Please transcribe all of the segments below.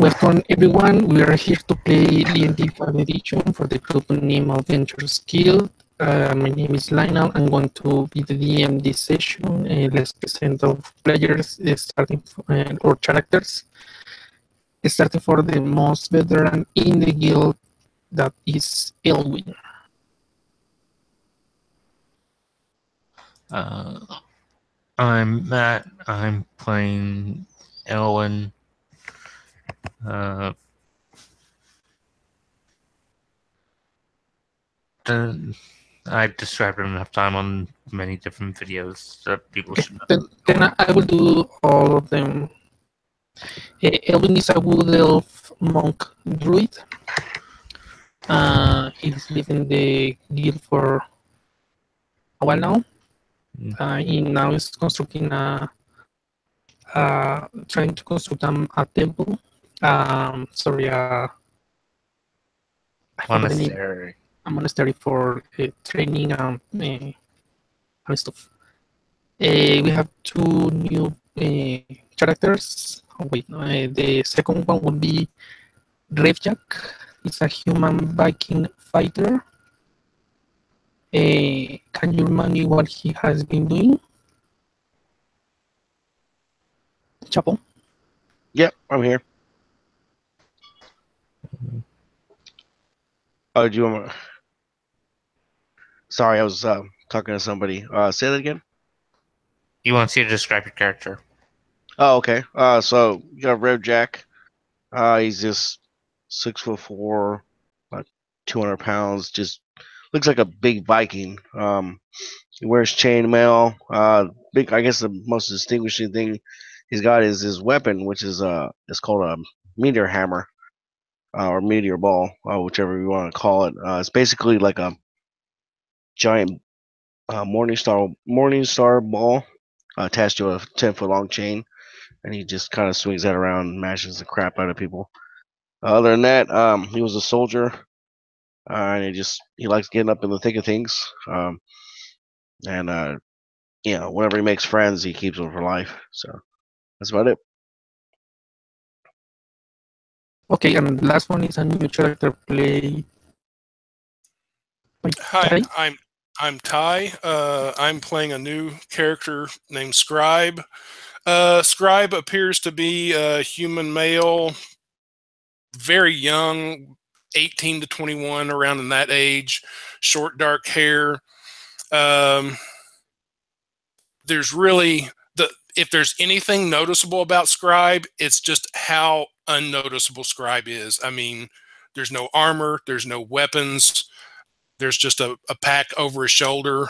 Welcome everyone, we are here to play D&D 5th edition for the group Unnamed Adventurers Guild. My name is Lionel, I'm going to be the DM this session. Let's present of players starting or characters. Starting for the most veteran in the guild, that is Elwin. I'm Matt. I'm playing Elwin. I've described it enough time on many different videos that people should know. Then I will do all of them. Elwin is a wood elf monk druid. He's living the guild for a while now. He now is constructing trying to construct a temple. Sorry, Monastery. A monastery for training and stuff. We have two new characters. Oh, wait, no, the second one would be Revjak. He's a human Viking fighter. Can you remind me what he has been doing? Chapo? Yep, I'm here. Oh, do you want to... Sorry, I was talking to somebody. Say that again? He wants you to describe your character. Oh, okay. So you got Rev Jack. He's just 6'4", about 200 pounds. Just looks like a big Viking. He wears chainmail. I guess the most distinguishing thing he's got is his weapon, which is it's called a meteor hammer, or meteor ball, whichever you want to call it. It's basically like a giant morning star ball attached to a 10-foot long chain, and he just kind of swings that around and mashes the crap out of people. Other than that, he was a soldier, and he likes getting up in the thick of things. And whenever he makes friends, he keeps them for life. So that's about it. Okay, and the last one is a new character play. Hi, I'm Ty. I'm playing a new character named Scribe. Scribe appears to be a human male, very young, 18 to 21, around in that age, short, dark hair. There's really, if there's anything noticeable about Scribe, it's just how unnoticeable Scribe is. I mean, there's no armor, there's no weapons, there's just a pack over his shoulder.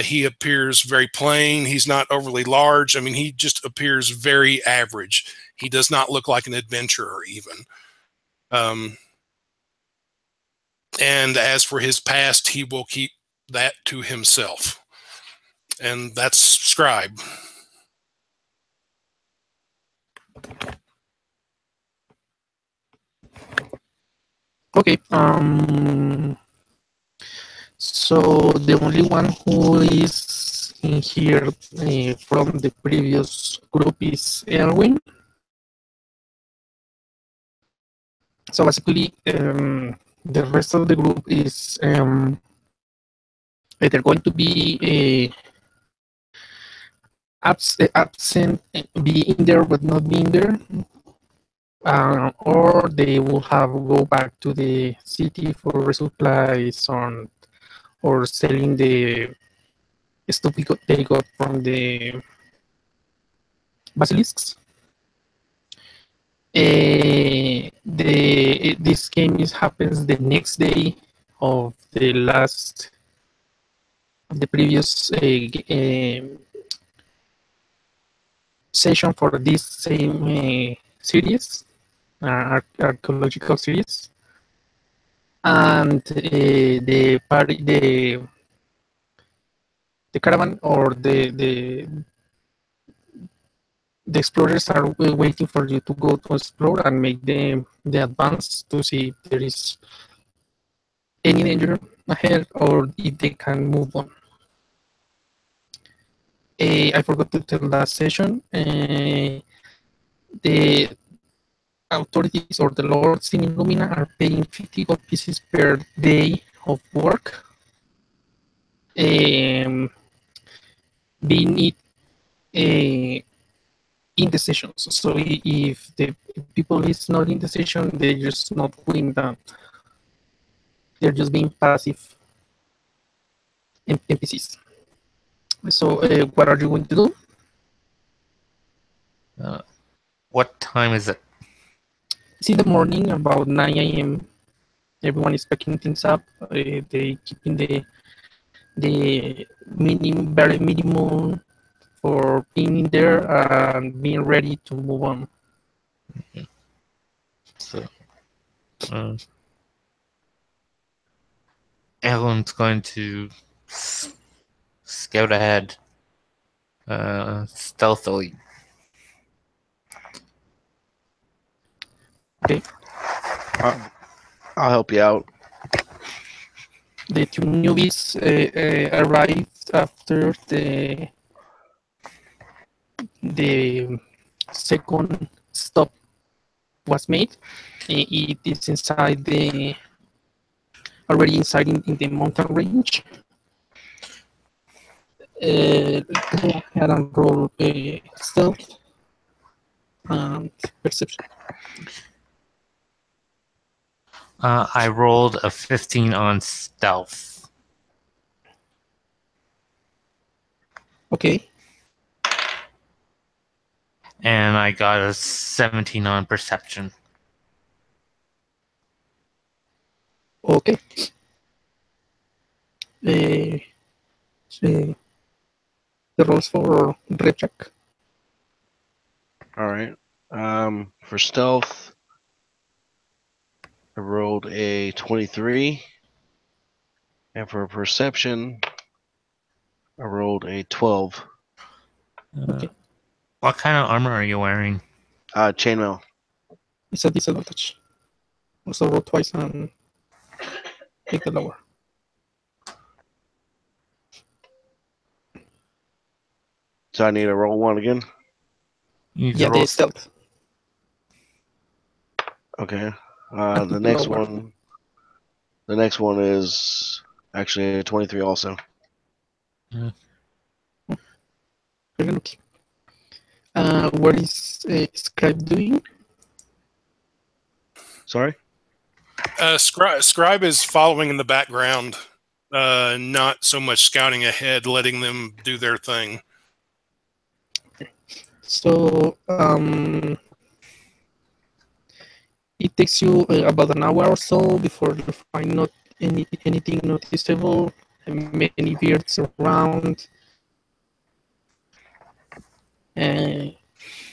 He appears very plain. He's not overly large. I mean, he just appears very average. He does not look like an adventurer even. And as for his past, he will keep that to himself. And that's Scribe. Okay. So the only one who is in here from the previous group is Erwin. So basically, the rest of the group is either going to be absent, being there but not being there, or they will have go back to the city for resupplies or selling the stuff they got from the basilisks. This game happens the next day of the previous session for this same series, archaeological series, and the caravan or the explorers are waiting for you to go to explore and make the advance to see if there is any danger ahead or if they can move on. I forgot to tell last session. authorities or the lords in Illumina are paying 50 gold pieces per day of work. Being it in the sessions. So if the people is not in the session, they're just not doing that. They're just being passive NPCs. So what are you going to do? What time is it? It's in the morning, about 9 a.m. Everyone is picking things up. They keeping the bare minimum for being in there and being ready to move on. So, everyone's going to scout ahead stealthily. Okay. I'll help you out. The two newbies arrived after the second stop was made. It is inside already inside in the mountain range. Go ahead and roll stealth and perception. I rolled a 15 on stealth. Okay. And I got a 17 on perception. Okay. The rolls for red check. All right. For stealth, I rolled a 23, and for perception, I rolled a 12. Okay. What kind of armor are you wearing? Chainmail. It's a disadvantage. Also roll twice and take the lower. So I need to roll one again. You need to Yeah, roll the stealth. Okay. And The take next lower. one. The next one is actually a 23 also. Very lucky. What is Scribe doing? Sorry? Scribe is following in the background, not so much scouting ahead, letting them do their thing. So it takes you about an hour or so before you find not anything noticeable. Many birds around.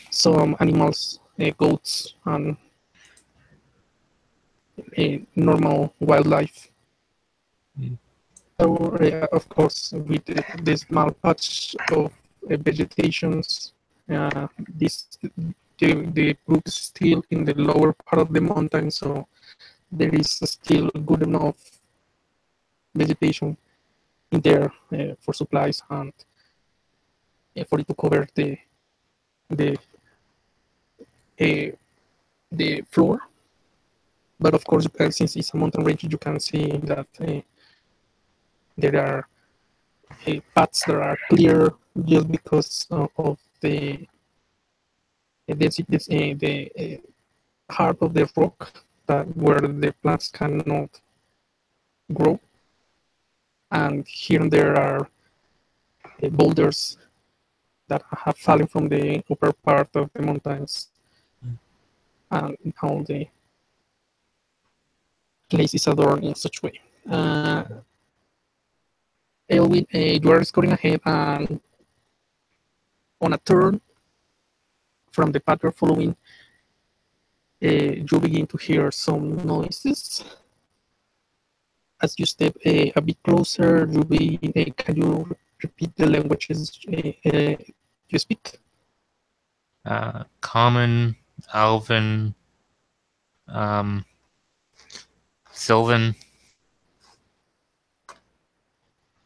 Some animals, goats, and normal wildlife. So, of course, with the small patch of vegetations, the group is still in the lower part of the mountain, so there is still good enough vegetation in there for supplies and for it to cover the floor. But of course, since it's a mountain range, you can see that there are paths that are clear just because of the density, the heart of the rock that where the plants cannot grow, and here and there are boulders that have fallen from the upper part of the mountains, and how the place is adorned in such way. Elwin, you are scoring ahead, and on a turn from the path you're following, you begin to hear some noises. As you step a bit closer, can you repeat the languages you speak? Common, Elven, Sylvan.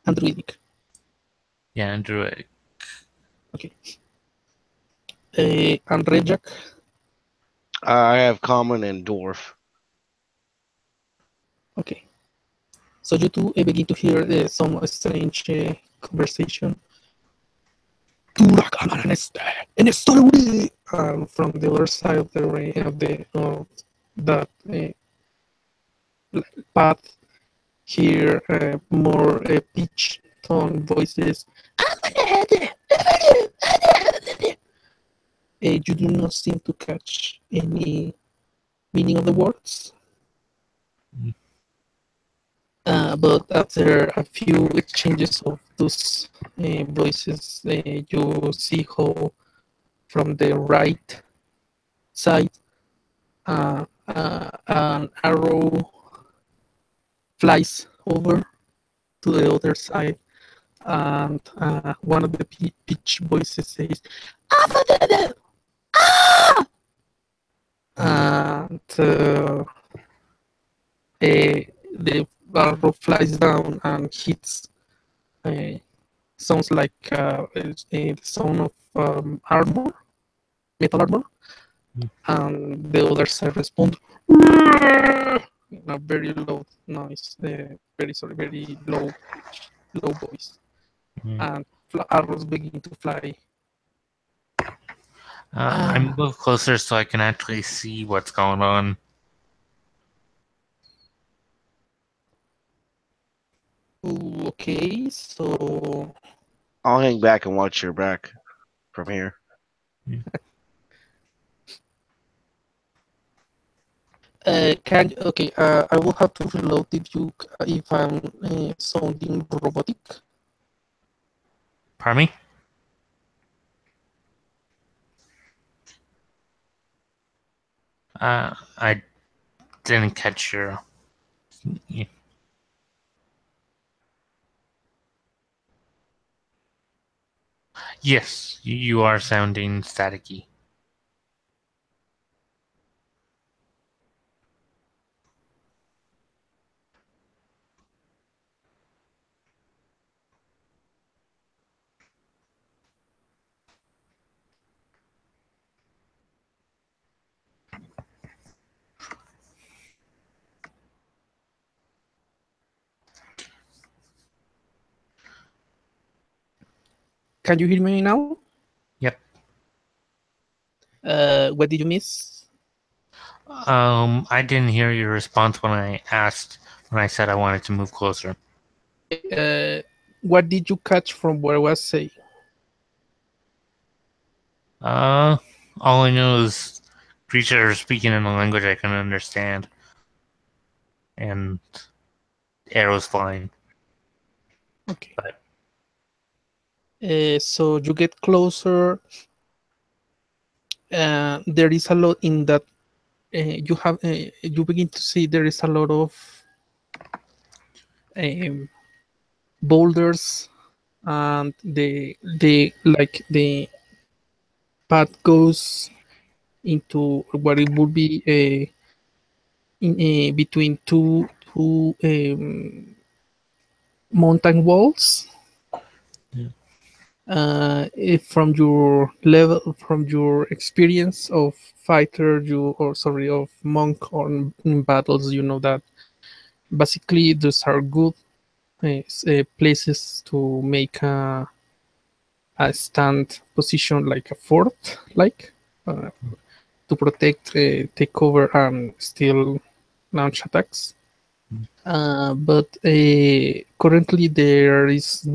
And Druidic. Yeah, and Druidic. Okay. And Rejak? I have common and dwarf. Okay. So you two begin to hear some strange conversation. From the other side of the that path, hear more pitch tone voices. You do not seem to catch any meaning of the words. But after a few exchanges of those voices, you see how from the right side an arrow flies over to the other side, and one of the pitch voices says, and the arrow flies down and hits. Sounds like the sound of armor, metal armor, and the other side responds in a very loud noise, very low voice, and arrows begin to fly. I move closer so I can actually see what's going on. Okay, so I'll hang back and watch your back from here. I will have to reload if I'm sounding robotic. Pardon me? I didn't catch your... Yes, you are sounding staticky. Can you hear me now? Yep. What did you miss? I didn't hear your response when I said I wanted to move closer. What did you catch from what I was saying? All I know is creatures are speaking in a language I can understand. And arrows flying. Okay. But So you get closer. There is a lot in that. You begin to see there is a lot of boulders, and the path goes into what it would be between two mountain walls. From your level, from your experience of fighter, of monk or in battles, you know that basically those are good places to make a stand position, like a fort, to protect, take cover, and still launch attacks. But currently there is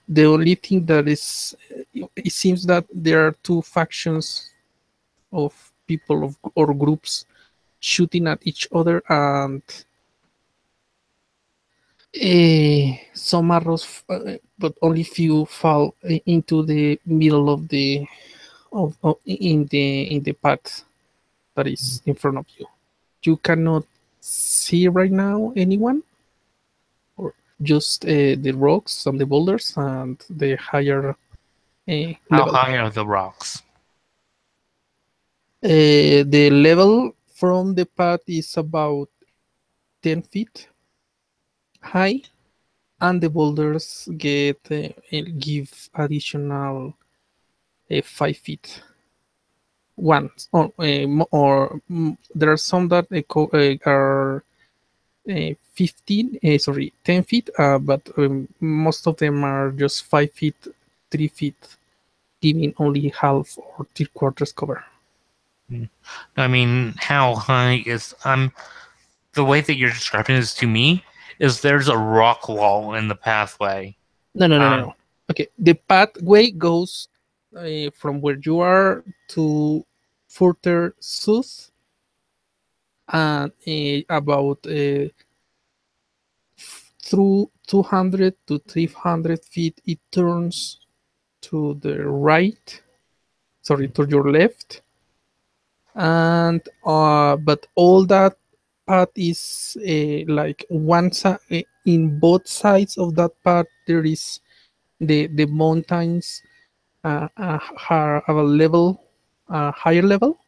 the only thing that is, it seems that there are two factions of people or groups shooting at each other, and some arrows, but only few fall into the middle of the in the path that is in front of you. You cannot see right now anyone, or just the rocks and the boulders and the higher how level. high are the rocks? The level from the path is about 10 feet high, and the boulders give additional 5 feet. ones, there are some that are 10 feet, but most of them are just 5 feet, 3 feet, giving only half or 3/4 cover. I mean, how high is the way that you're describing this to me is there's a rock wall in the pathway. No. Okay, the pathway goes from where you are to further south, and about through 200 to 300 feet, it turns to the right. Sorry, to your left, and but all that path is like one side. In both sides of that path, there is the mountains are of a level, higher level,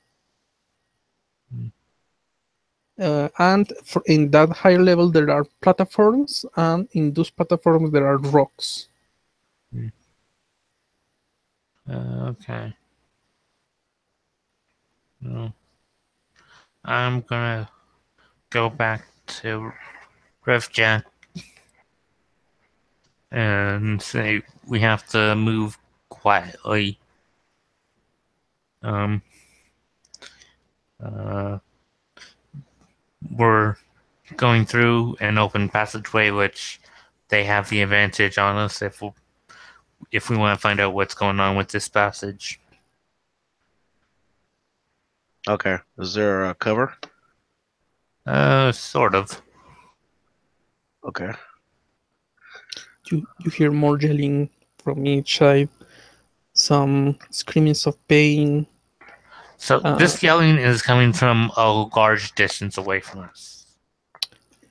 and in that higher level there are platforms, and in those platforms there are rocks. Okay. No. I'm gonna go back to Rev Jack and say we have to move quietly. We're going through an open passageway, which they have the advantage on us if we want to find out what's going on with this passage. Okay. Is there a cover? Sort of. Okay. You hear more yelling from each side, some screamings of pain. So this yelling is coming from a large distance away from us.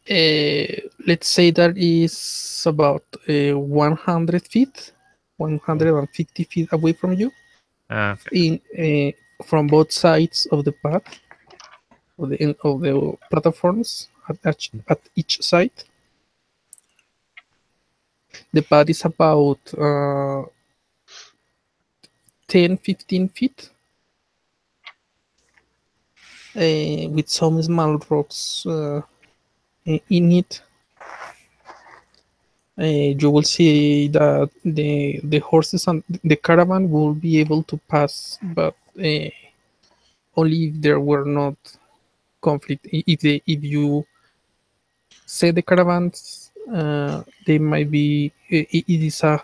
Let's say that is about 100 feet, 150 feet away from you, Okay. from both sides of the path, of the platforms at each side. The path is about 10-15 feet, with some small rocks in it. You will see that the horses and the caravan will be able to pass, but only if there were not conflict. If you set the caravans, they might be. It is a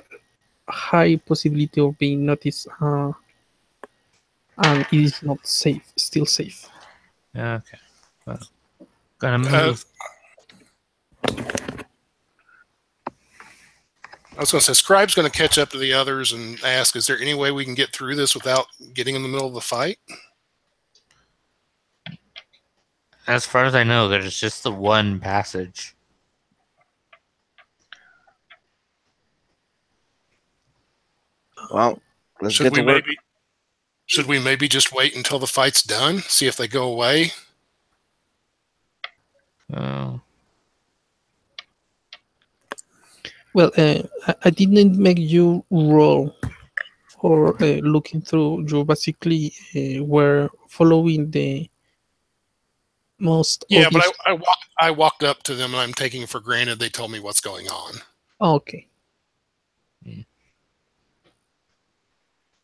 high possibility of being noticed, and it is not safe. Still safe. Okay. Well, gonna move. I was going to say, Scribe's going to catch up to the others and ask, is there any way we can get through this without getting in the middle of the fight? As far as I know, there's just the one passage. Well, let's get to work. Should we maybe just wait until the fight's done? See if they go away? Well, I didn't make you roll for looking through. You basically were following the most obvious. But I walked up to them and I'm taking for granted they told me what's going on. Okay. Yeah.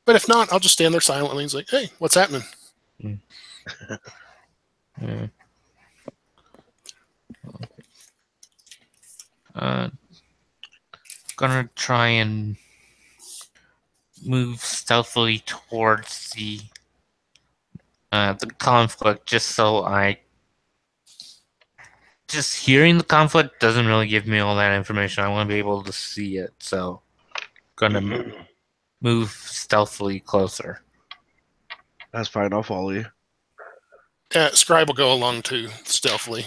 But if not, I'll just stand there silently and say, hey, what's happening? Yeah. Gonna try and move stealthily towards the conflict, just hearing the conflict doesn't really give me all that information. I want to be able to see it, so gonna move stealthily closer. That's fine. I'll follow you. Scribe will go along too, stealthily.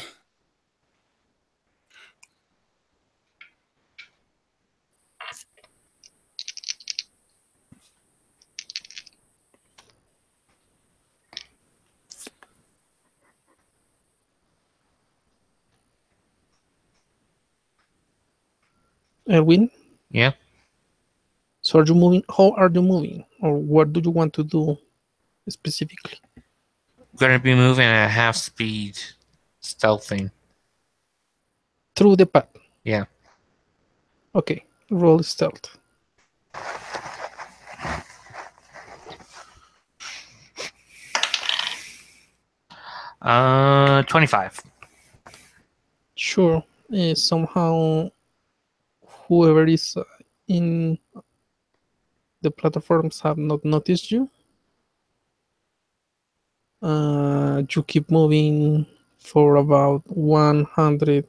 Erwin? Yeah. So are you moving? How are you moving? Or what do you want to do? specifically? Gonna be moving at half speed, stealthing. Through the path. Yeah. Okay, roll stealth. 25. Sure. Somehow, whoever is in the platforms have not noticed you. You keep moving for about 100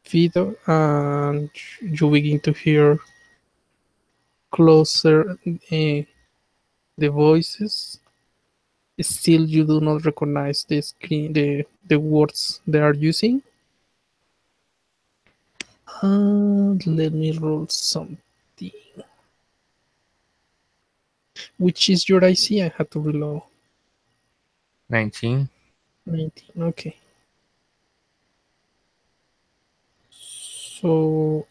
feet, and you begin to hear closer the voices. Still, you do not recognize the screen, the words they are using. And let me roll something. Which is your IC? I had to reload. 19. 19. Okay. So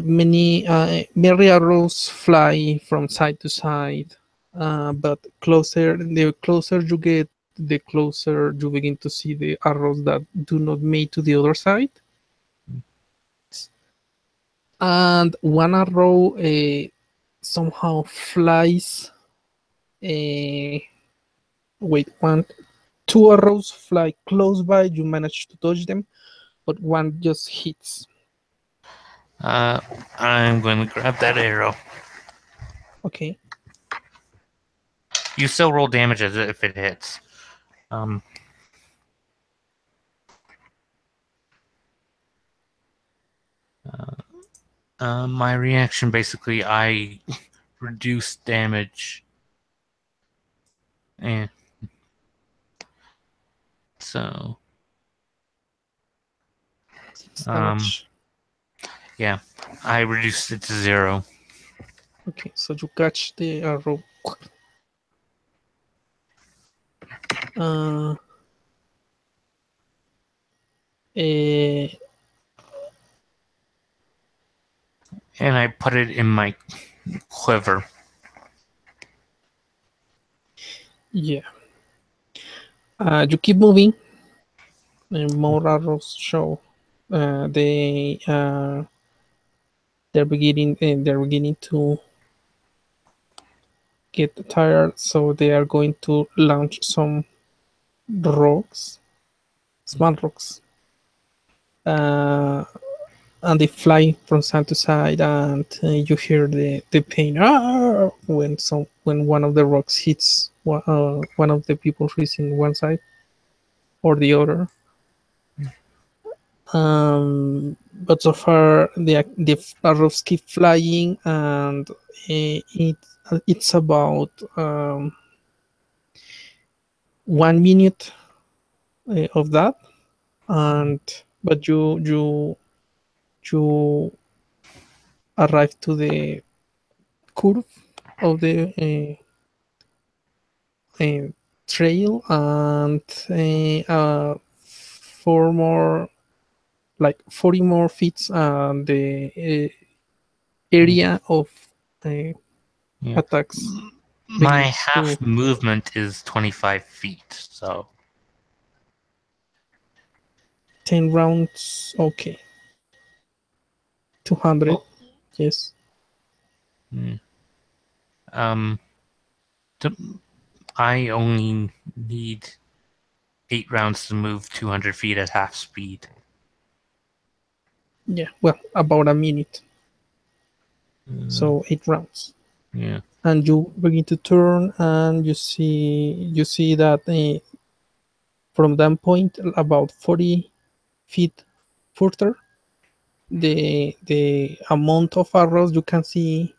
many arrows fly from side to side, but the closer you get, the closer you begin to see the arrows that do not make to the other side. And one arrow somehow flies. Wait, two arrows fly close by. You manage to dodge them, but one just hits. I'm going to grab that arrow. Okay. You still roll damage as if it hits. My reaction, basically, I reduce damage. And so, Damage. yeah, I reduced it to 0. Okay, so you catch the arrow. Eh, And I put it in my quiver. yeah. You keep moving, and more arrows show. They're beginning to get tired, so they are going to launch some rocks, small rocks, and they fly from side to side, and you hear the pain when one of the rocks hits one of the people facing one side or the other. But so far the arrows keep flying, and it's about 1 minute of that, and but you arrive to the curve of the trail, and 40 more feet, and the area of Yeah. attacks My begins half to- movement is 25 feet, so 10 rounds. Okay. 200. Yes. I only need 8 rounds to move 200 feet at half speed. Yeah. Well, about a minute. So 8 rounds. Yeah. And you begin to turn, and you see that from that point, about 40 feet further, the amount of arrows you can see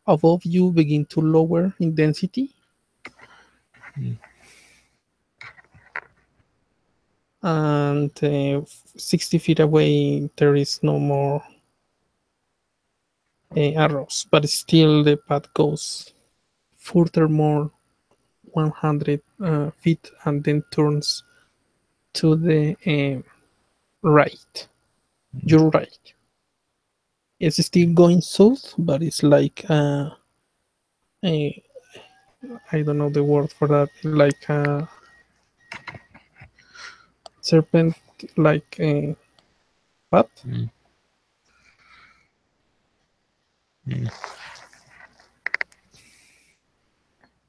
above you begin to lower in density. And 60 feet away, there is no more arrows, but still the path goes furthermore 100 feet, and then turns to the right. You're right. It's still going south, but it's like a I don't know the word for that. Like a serpent, like a path. Mm. Mm.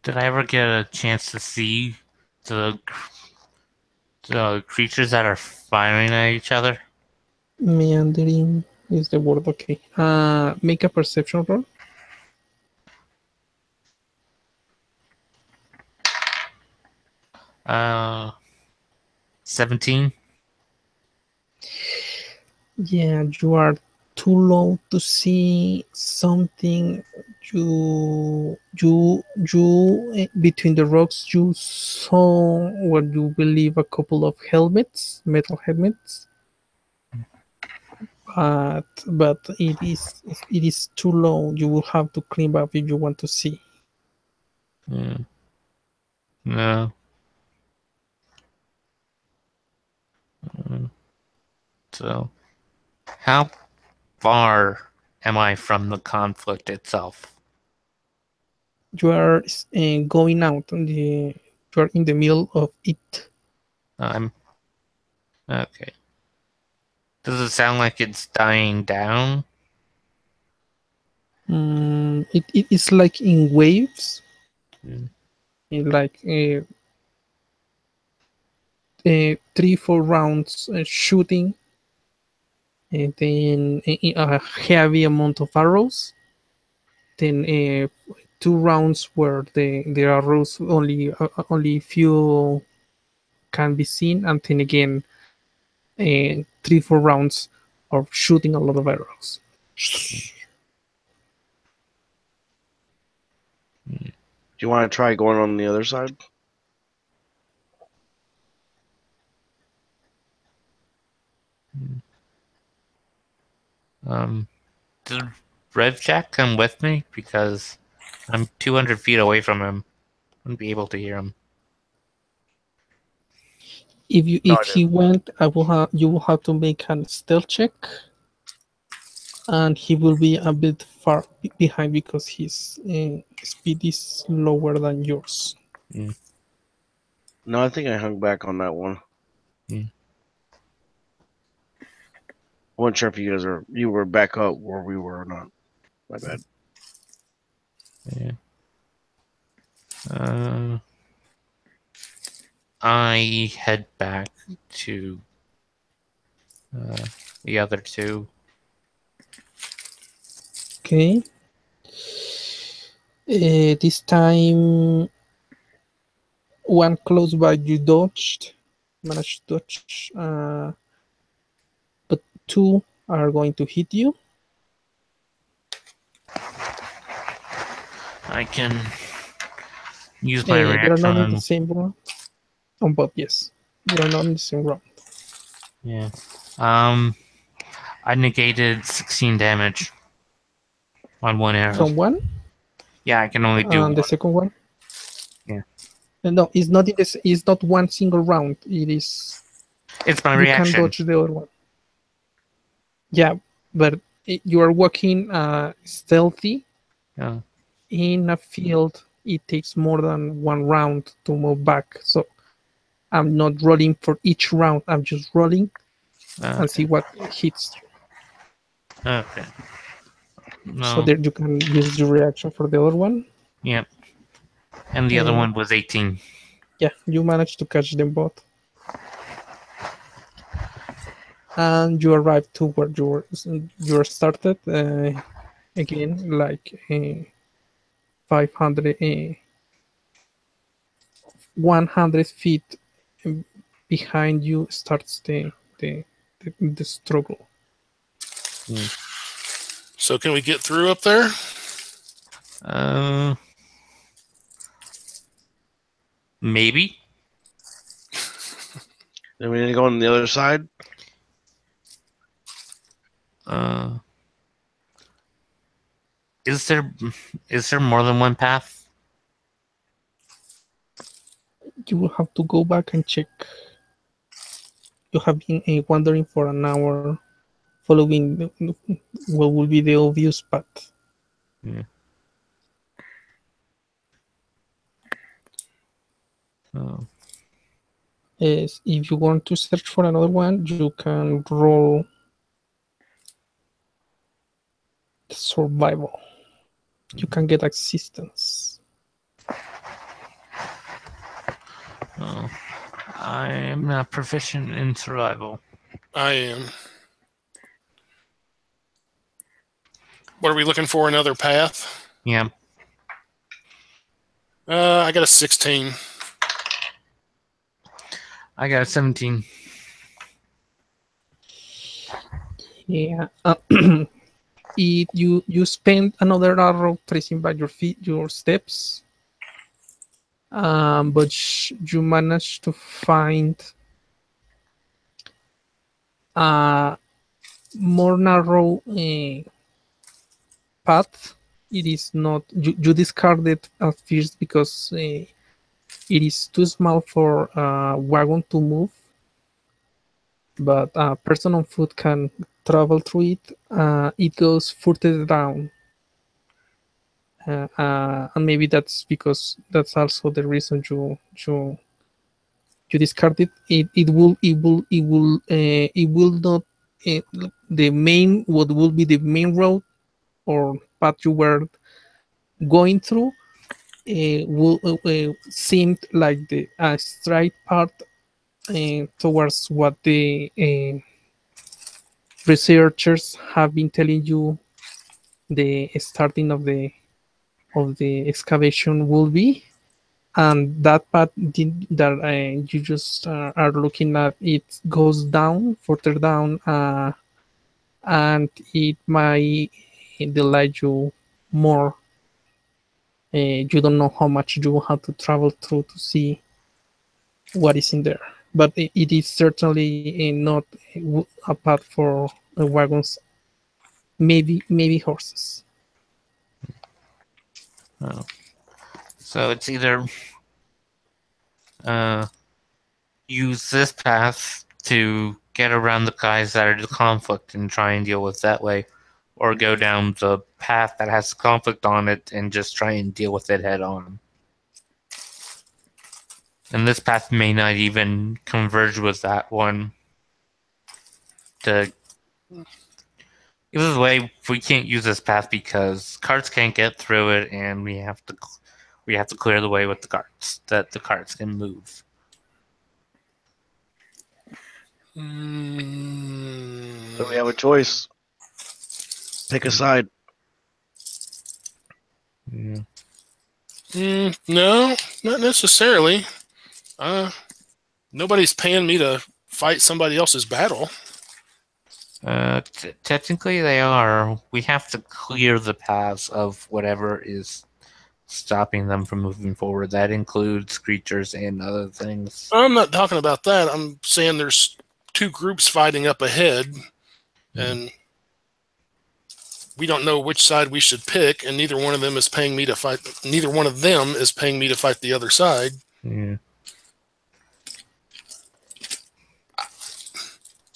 Did I ever get a chance to see the creatures that are firing at each other? Meandering is the word. Okay. Make a perception roll. 17. Yeah, you are too low to see something. Between the rocks, you saw what you believe a couple of helmets, metal helmets. But it is too low. You will have to climb up if you want to see. Yeah. No. So, how far am I from the conflict itself? You are going out on the. You are in the middle of it. I'm okay. Does it sound like it's dying down? It is like in waves. Mm. Like 3-4 rounds shooting, and then a heavy amount of arrows. Then 2 rounds where the arrows only few can be seen, and then again 3-4 rounds of shooting a lot of arrows. Do you want to try going on the other side? Did Rev Jack come with me? Because I'm 200 feet away from him. I wouldn't be able to hear him. If he went, you will have to make a stealth check, and he will be a bit far behind because his speed is lower than yours. Mm. No, I think I hung back on that one. Mm. I wasn't sure if you were back up where we were or not. My bad. Yeah. I head back to the other two. Okay. This time, one close by you managed to dodge, but 2 are going to hit you. I can use my They are not in the reaction. same round. But yes, they are not in the same round. Yeah. I negated 16 damage on one arrow. From one, Yeah, I can only do and the one. second one. Yeah. No, it's not. It's not one single round. It is. It's my You can reaction. dodge the other one. Yeah, but you are walking stealthy Yeah. in a field. It takes more than one round to move back. So I'm not rolling for each round. I'm just rolling and see what hits you. Okay. No. So there you can use your reaction for the other one. Yep. And the other one was 18. Yeah, you managed to catch them both. And you arrive to where you started. Again, like 500, 100 feet behind you starts the struggle. So can we get through up there? Maybe. Then we need to go on the other side. Is there more than one path? You will have to go back and check. you have been wandering for an hour, following what will be the obvious path. Yeah. Oh. Is if you want to search for another one, you can roll survival. You can get assistance. Oh. I am not proficient in survival. I am. What are we looking for? Another path? Yeah. I got a 16. I got a 17. Yeah. You spend another arrow tracing by your feet, your steps, but you manage to find a more narrow path. It is not. You discard it at first because it is too small for a wagon to move, but a person on foot can travel through it. It goes further down. And maybe that's because that's also the reason you discard it. It will not the main what will be the main road or path you were going through seemed like the straight path towards what the researchers have been telling you the starting of the excavation will be, and that path that you just are looking at, it goes down further down, and it might delay you more. You don't know how much you will have to travel through to see what is in there, but it is certainly not a path for wagons, maybe horses. Oh. So it's either use this path to get around the guys that are the conflict and try and deal with that way, or go down the path that has conflict on it and just try and deal with it head on. And this path may not even converge with that one. Either way, we can't use this path because carts can't get through it, and we have to clear the way with the carts that the carts can move. So we have a choice. Pick a side. Yeah. No, not necessarily. Nobody's paying me to fight somebody else's battle. Technically, they are. We have to clear the paths of whatever is stopping them from moving forward. That includes creatures and other things. I'm not talking about that. I'm saying there's two groups fighting up ahead, and we don't know which side we should pick, and neither one of them is paying me to fight. Neither one of them is paying me to fight the other side. Yeah.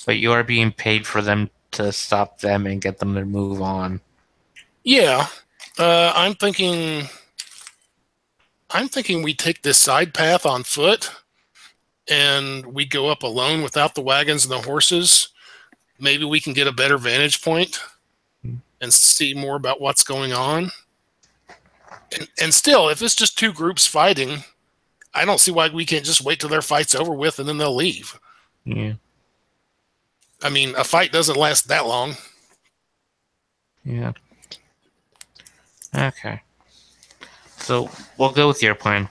But you are being paid for them to stop them and get them to move on. Yeah, I'm thinking we take this side path on foot, and we go up alone without the wagons and the horses. Maybe we can get a better vantage point and see more about what's going on. And still, if it's just two groups fighting, I don't see why we can't just wait till their fight's over with and then they'll leave. Yeah. I mean, a fight doesn't last that long. Yeah. Okay. So we'll go with your plan.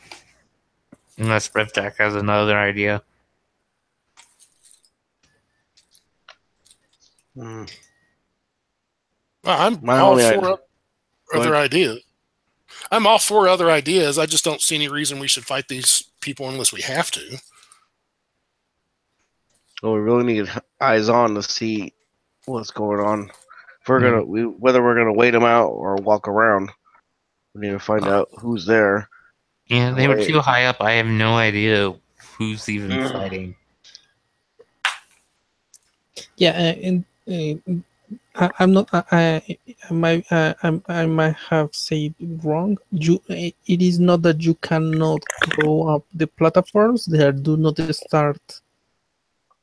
Unless Rivjack has another idea. Mm. I'm My all only for other ahead. ideas. I'm all for other ideas. I just don't see any reason we should fight these people unless we have to. Well, we really need eyes on to see what's going on. If we're whether we're gonna wait them out or walk around, we need to find out who's there. Yeah, they Wait. were too high up. I have no idea who's even fighting. Yeah, and I'm not. I might have said wrong. It is not that you cannot grow up the platforms. They are do not start.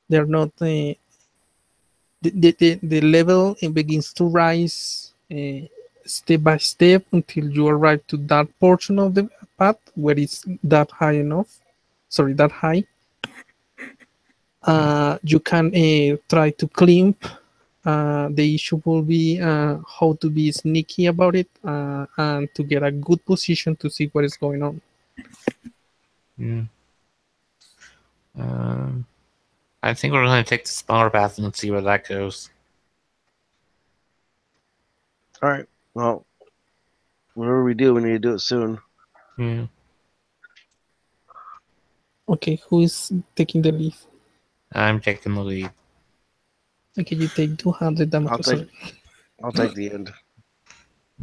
They are not. The level begins to rise step by step until you arrive to that portion of the path where it's that high enough. Sorry, that high. You can try to climb. The issue will be how to be sneaky about it and to get a good position to see what is going on. Yeah. I think we're going to take the smaller path and see where that goes. All right. Well, whatever we do, we need to do it soon. Yeah. Okay, who is taking the lead? I'm taking the lead. Okay, you take 200 damage. I'll take the end.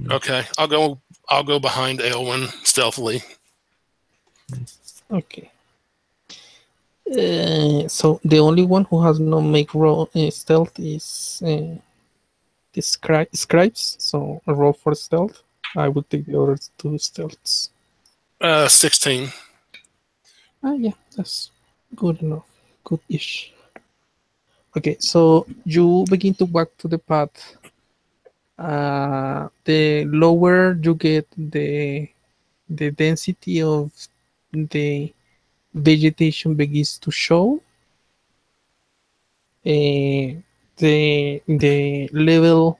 Okay, I'll go behind Aylwin stealthily. Okay. So the only one who has no make roll stealth is the scribes. So a roll for stealth. I would take the other two stealths. 16. Yeah, that's good enough. Good-ish. Okay, so you begin to walk to the path. The lower you get, the density of the vegetation begins to show. The level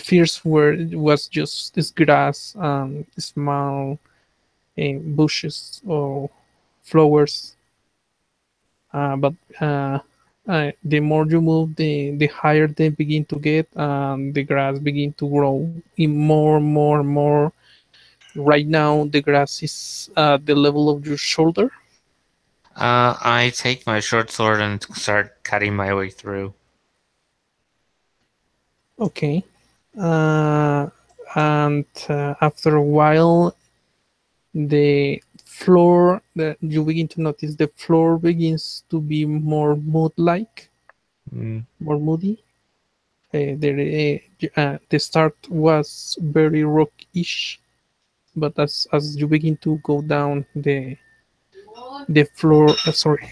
first where it was just this grass and small bushes or flowers, but the more you move, the higher they begin to get, and the grass begin to grow in more. Right now, the grass is at the level of your shoulder. I take my short sword and start cutting my way through. Okay. And after a while, the floor that you begin to notice the floor begins to be more mood-like, more moody. The start was very rock-ish, but as you begin to go down the floor, sorry.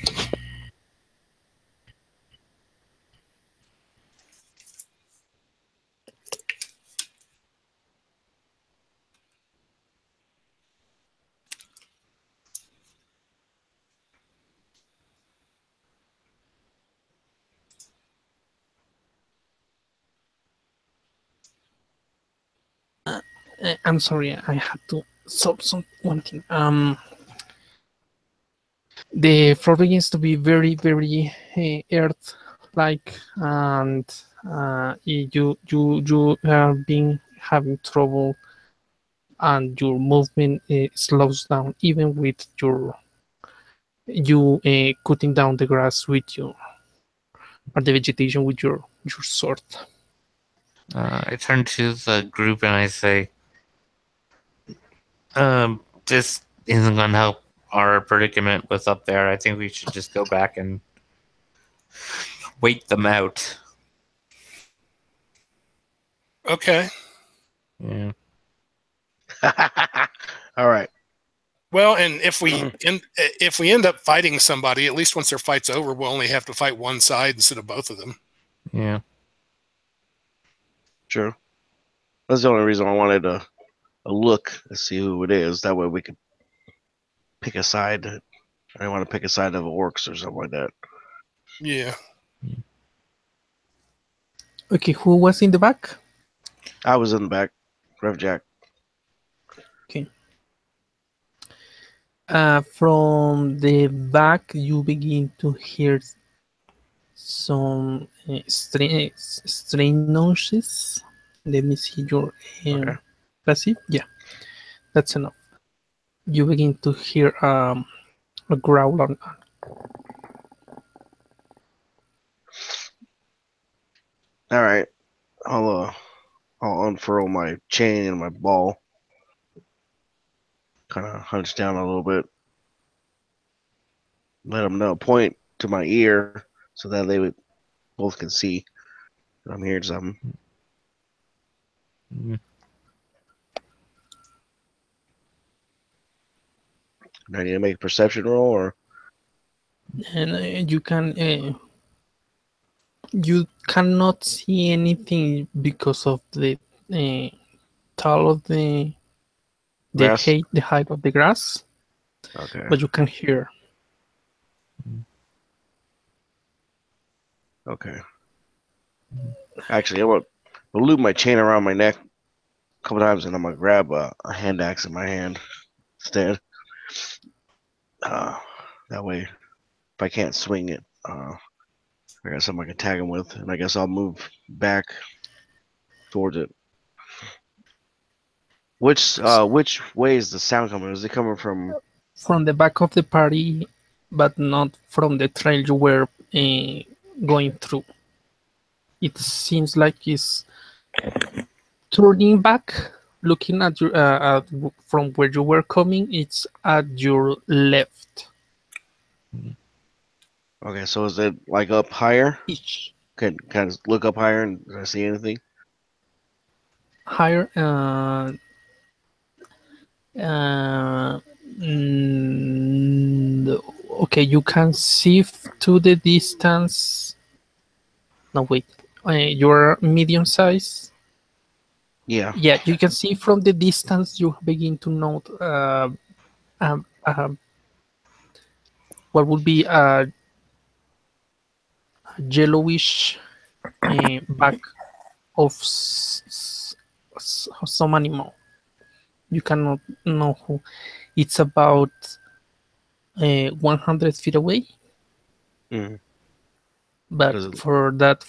I'm sorry, I had to stop one thing. The floor begins to be very earth-like, and you have been having trouble, and your movement slows down, even with you cutting down the grass with your or the vegetation with your sword. I turn to the group and I say, this isn't going to help our predicament with up there. I think we should just go back and wait them out. Okay. Yeah. All right. Well, and if we end up fighting somebody, at least once their fight's over, we'll only have to fight one side instead of both of them. Yeah. Sure. That's the only reason I wanted a look to see who it is. That way we could pick a side. I didn't want to pick a side of orcs or something like that. Yeah. Okay, who was in the back? I was in the back. Rev Jack. Okay. From the back, you begin to hear some strange noises. Let me see your Okay. passive. Yeah, that's enough. You begin to hear a growl on. All right. I'll unfurl my chain and my ball. Kind of hunch down a little bit. Let them know. Point to my ear so that they would both can see. I'm hearing something. Mm. Do I need to make a perception roll, or And you cannot see anything because of the tall of the grass? height of the grass, Okay. but you can hear. Okay. Actually, I'm gonna loop my chain around my neck a couple times, and I'm gonna grab a hand axe in my hand instead. That way, if I can't swing it, I got something I can tag him with, and I guess I'll move back towards it. Which way is the sound coming? Is it coming from? From the back of the party, but not from the trail you were going through. It seems like it's turning back, looking at you from where you were coming. It's at your left. Okay, so is it like up higher? Each Can I look up higher and does I see anything? higher. Okay, you can see to the distance. No, wait. You're medium size. Yeah. Yeah, you can see from the distance. You begin to note what would be a yellowish back of some animal. You cannot know who. It's about 100 feet away. Mm. But Does it- for that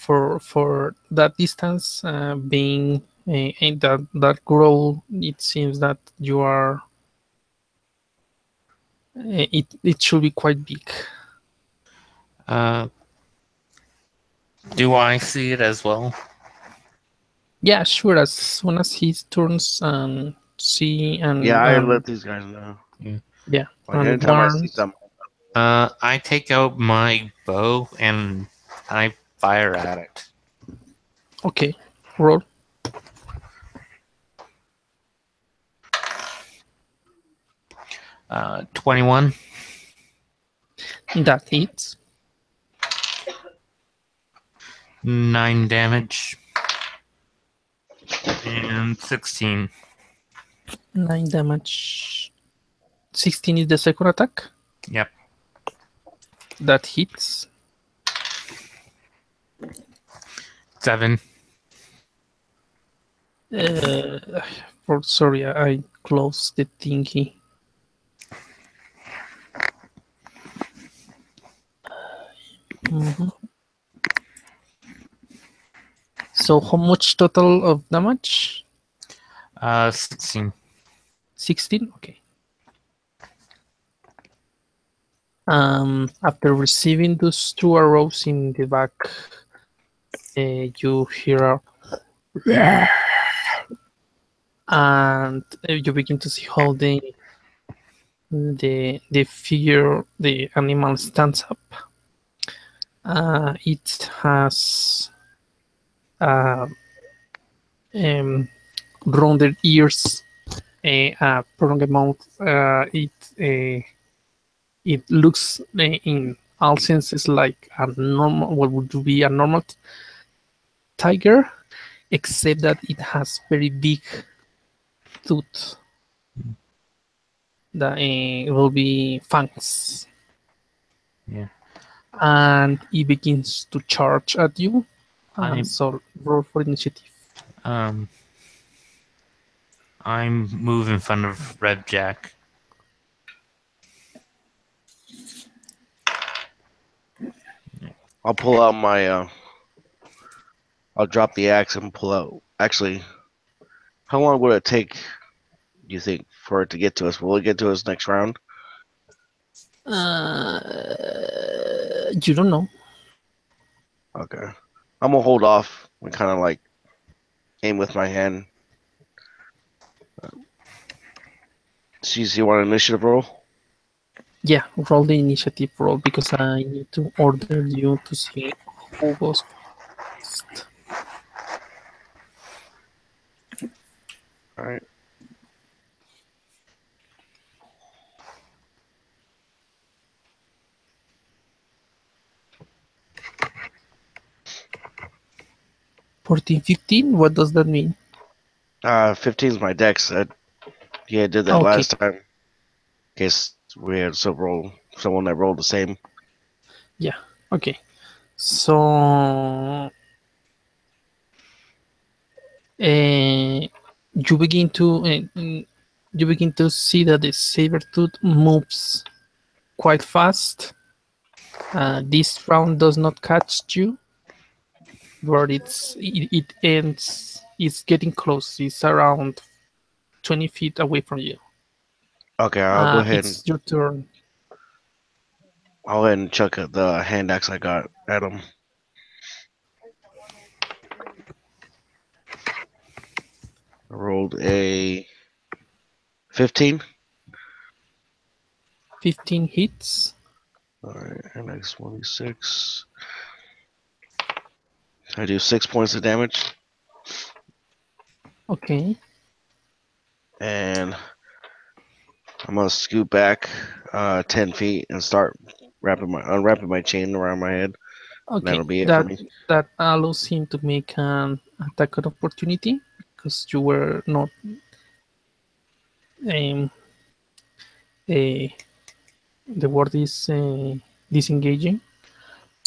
distance, being in that grow, it seems that you are. It should be quite big. Do I see it as well? Yeah, sure. As soon as he turns and see and Yeah, I let these guys know. yeah, Like and anytime I see warns. something. I take out my bow and I fire at it. Okay, roll. 21. That hits. 9 damage. And 16. 9 damage. 16 is the second attack. Yep. That hits. 7. Sorry, I closed the thingy. So how much total of damage? 16. 16? Okay. After receiving those 2 arrows in the back, you hear a and you begin to see how the figure, the animal stands up. It has rounded ears, a prolonged mouth. It looks in all senses like a normal, what would be a normal tiger, except that it has very big tooth. That will be fangs. Yeah. And it begins to charge at you. I'm- So roll for initiative. I'm move in front of Red Jack. I'll pull out my. I'll drop the axe and pull out. Actually, how long would it take? Do you think for it to get to us? Will it get to us next round? You don't know. Okay, I'm gonna hold off and kind of like aim with my hand. So you want an initiative roll? Yeah, roll the initiative roll because I need to order you to see who goes. fast. All right. Fourteen, 15. What does that mean? 15 is my dex. Yeah, I did that Okay. last time. In case we had someone that rolled the same. Yeah. Okay. So you begin to see that the saber-tooth moves quite fast. This round does not catch you, but it ends. It's getting close. It's around 20 feet away from you. Okay, I'll go ahead and It's your turn. chuck the hand axe I got at him. I rolled a 15. 15 hits. All right, hand axe 26. I do 6 points of damage, Okay. and I'm gonna scoot back 10 feet and start unwrapping my chain around my head. And Okay. that'll be it for me. That allows him to make an attack of opportunity because you were not the word is disengaging,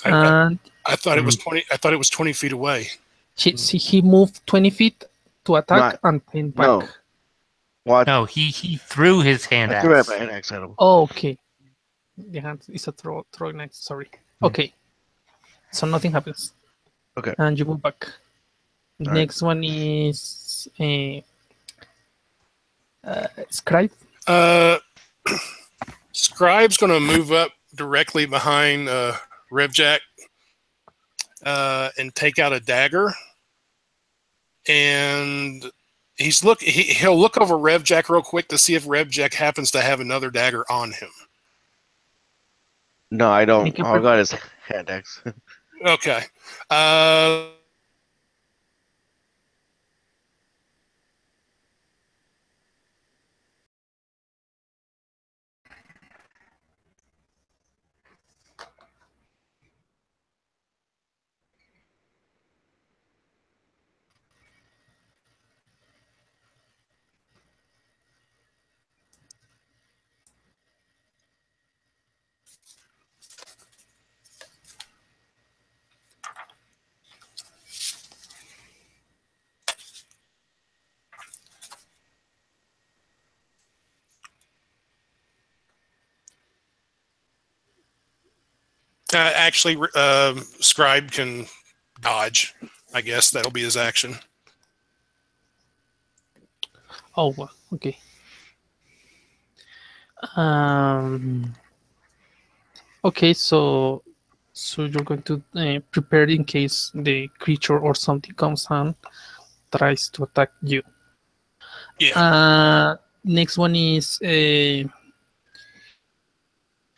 and I thought it was 20. I thought it was 20 feet away. he moved 20 feet to attack Not- and then back. No. What? No, he threw his hand I threw axe. my hand axe at him. Oh, okay. The hand is a throwing axe. Sorry. Okay. So nothing happens. Okay. And you move back. All Next one is Scribe. Scribe's going to move up directly behind Revjack and take out a dagger. And he'll look over Revjack real quick to see if Revjack happens to have another dagger on him. No, I don't. Make a All I got is hand axe. Okay. Actually, Scribe can dodge. I guess that'll be his action. Oh, well, okay. Okay, so you're going to prepare in case the creature or something comes and tries to attack you. Yeah. Next one is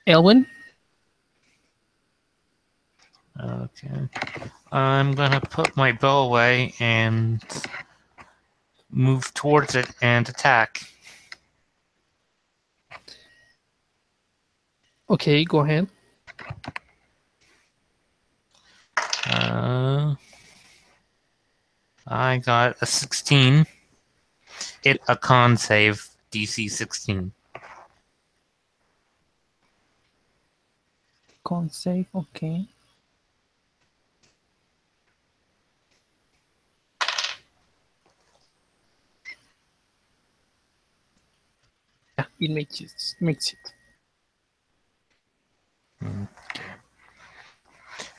Elwin. Okay. I'm gonna put my bow away and move towards it and attack. Okay, go ahead. I got a 16. It a con save, DC 16. Con save, okay. Yeah, it makes it.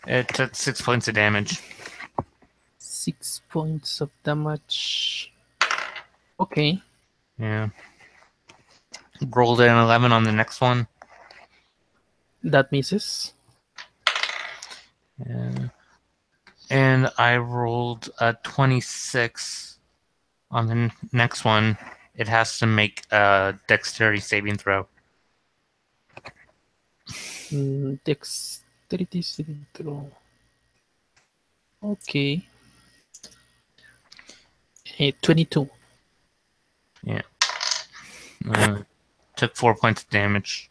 It took 6 points of damage. 6 points of damage. Okay. Yeah. Rolled an 11 on the next one. That misses. Yeah. And I rolled a 26 on the next one. It has to make a dexterity saving throw. Dexterity saving throw. Okay. 22. Yeah. Took 4 points of damage.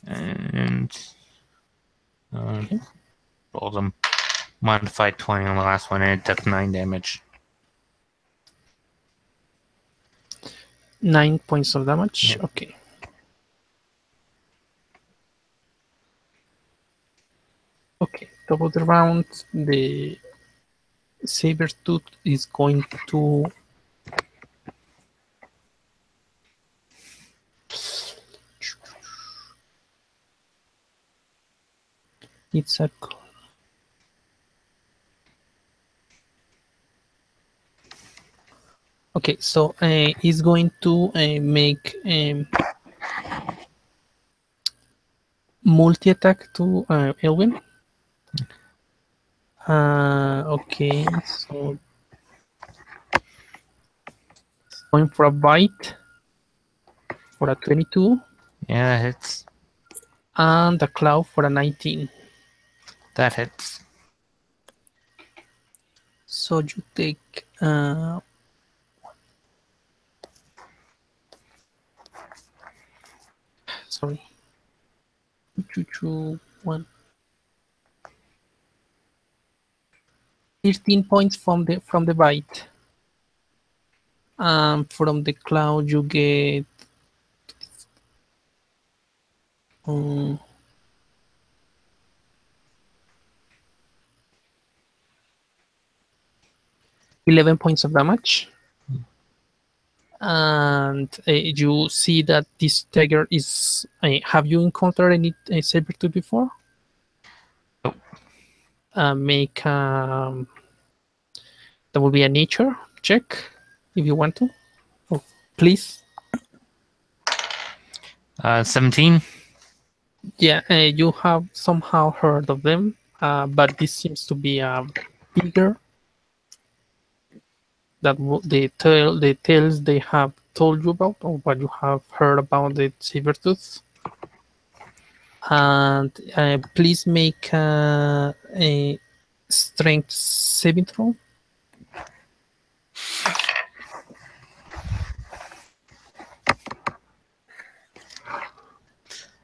And Okay. rolled a modified 20 on the last one, and it took 9 damage. 9 points of damage. Yeah. Okay. Okay. Top of the round, the Sabertooth is going to it's a okay, so he's going to make multi-attack to Elwin. Okay, so going for a bite for a 22 Yeah, that hits. and a claw for a 19. That hits. So you take sorry, 1 13 points from the bite. From the claw you get 11 points of damage. And you see that this tiger is. Have you encountered any saber-tooth before? Nope. Make that will be a nature check if you want to. Oh, please. 17. Yeah, you have somehow heard of them, but this seems to be bigger. That the tales they have told you about, or what you have heard about the saber-tooth. And please make a strength saving throw.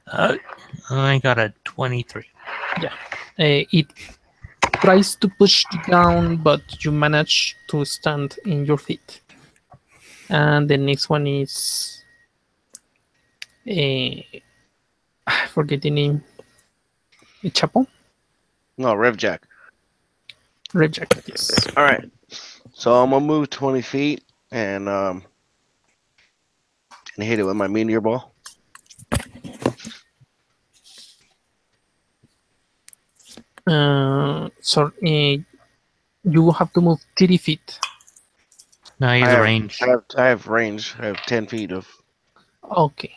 I got a 23. Yeah, it tries to push you down, but you manage to stand in your feet. And the next one is I forget the name. Chapo? No, Revjack. Reject, yes. All right. So I'm gonna move 20 feet and hit it with my meteor ball. So you have to move 30 feet. No, he's I range. have range. I have 10 feet of. Okay.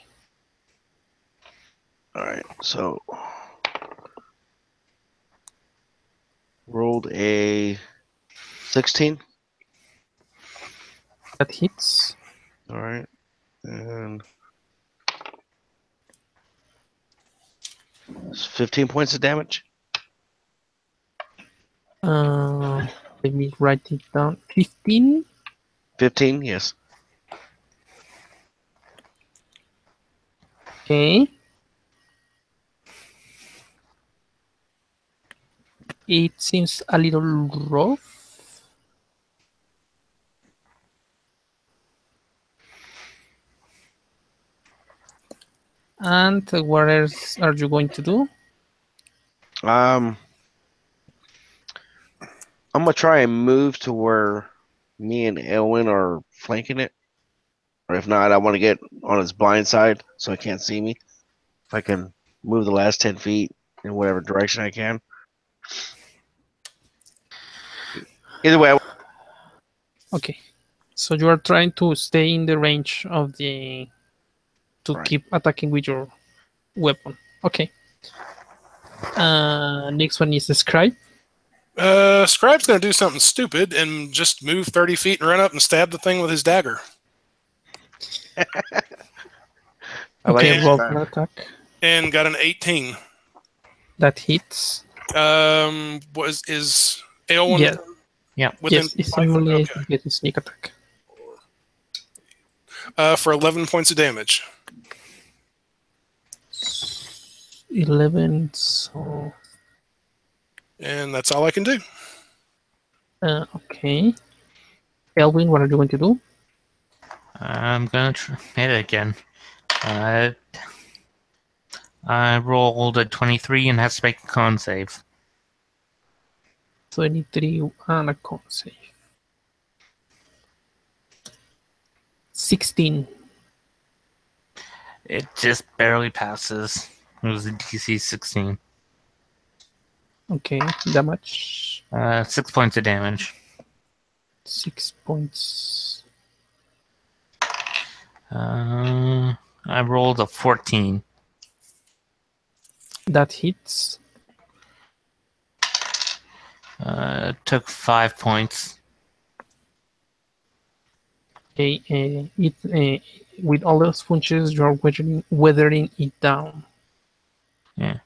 All right. So rolled a 16. That hits. All right. And it's 15 points of damage. Let me write it down. 15. 15, yes. Okay. It seems a little rough. And what else are you going to do? I'm gonna try and move to where me and Elwin are flanking it. Or if not, I want to get on its blind side so it can't see me. If I can move the last 10 feet in whatever direction I can. Either way, Okay. So you are trying to stay in the range of the to Right. keep attacking with your weapon. Okay. Next one is the scribe. Scribe's going to do something stupid and just move 30 feet and run up and stab the thing with his dagger. I like Okay, it. roll for attack. And got an 18. That hits. Is Ale1 Yeah. Yeah. within Yes, it's 5 foot? only Okay. get a sneak attack. For 11 points of damage. 11. So And that's all I can do. okay. Elwin, what are you going to do? I'm gonna hit it again. I rolled a 23 and has to make a con save. 23 and a con save. 16. It just barely passes. It was a DC 16. Okay, damage. 6 points of damage. 6 points. I rolled a 14. That hits. Took 5 points. Okay, with all those punches, you're weathering it down. Yeah.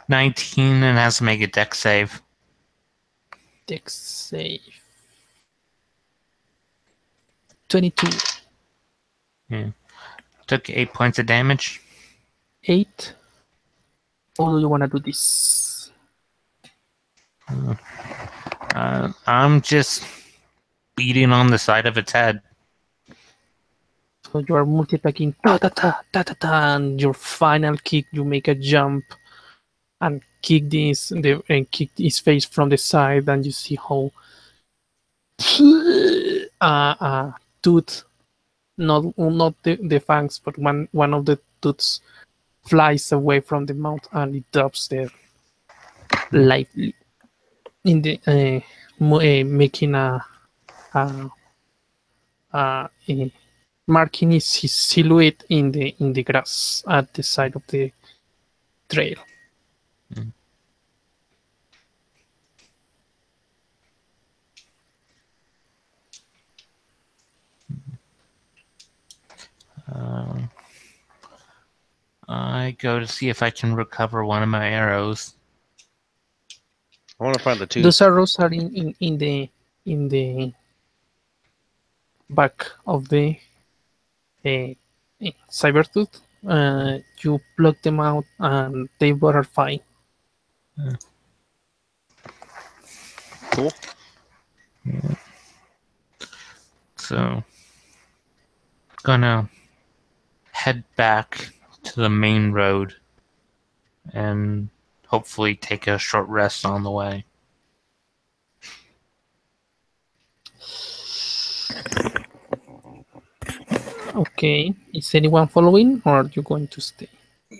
19 and has to make a dex save. Dex save. 22. Yeah. Took 8 points of damage. 8. How do you want to do this? I'm just beating on the side of its head. So you are multi-attacking, ta ta ta ta ta ta, and your final kick, you make a jump and kick kick his face from the side, and you see how tooth, not the fangs, but one of the tooths flies away from the mouth and it drops there lightly in the making a marking his silhouette in the grass at the side of the trail. I go to see if I can recover one of my arrows. I want to find the tooth. Those arrows are in the back of the Cybertooth. You pluck them out and they are fine. Cool. So, gonna head back to the main road and hopefully take a short rest on the way. Okay. Is anyone following, or are you going to stay?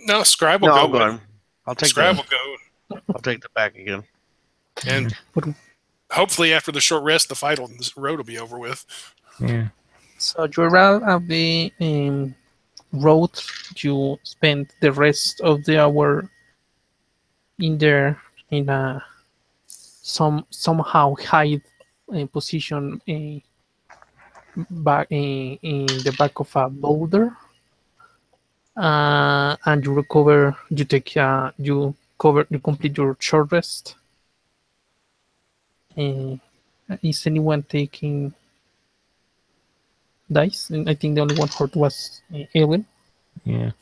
No, Scribe will No, go. I'm with going. it. I'll take Scribe the. will go. I'll take the back again. And hopefully after the short rest, the road will be over with. Yeah. So you're out of the road. You spend the rest of the hour in there in a somehow hide position back in the back of a boulder, and you recover. You take you complete your short rest. Is anyone taking dice? And I think the only one hurt was Elwin. Yeah.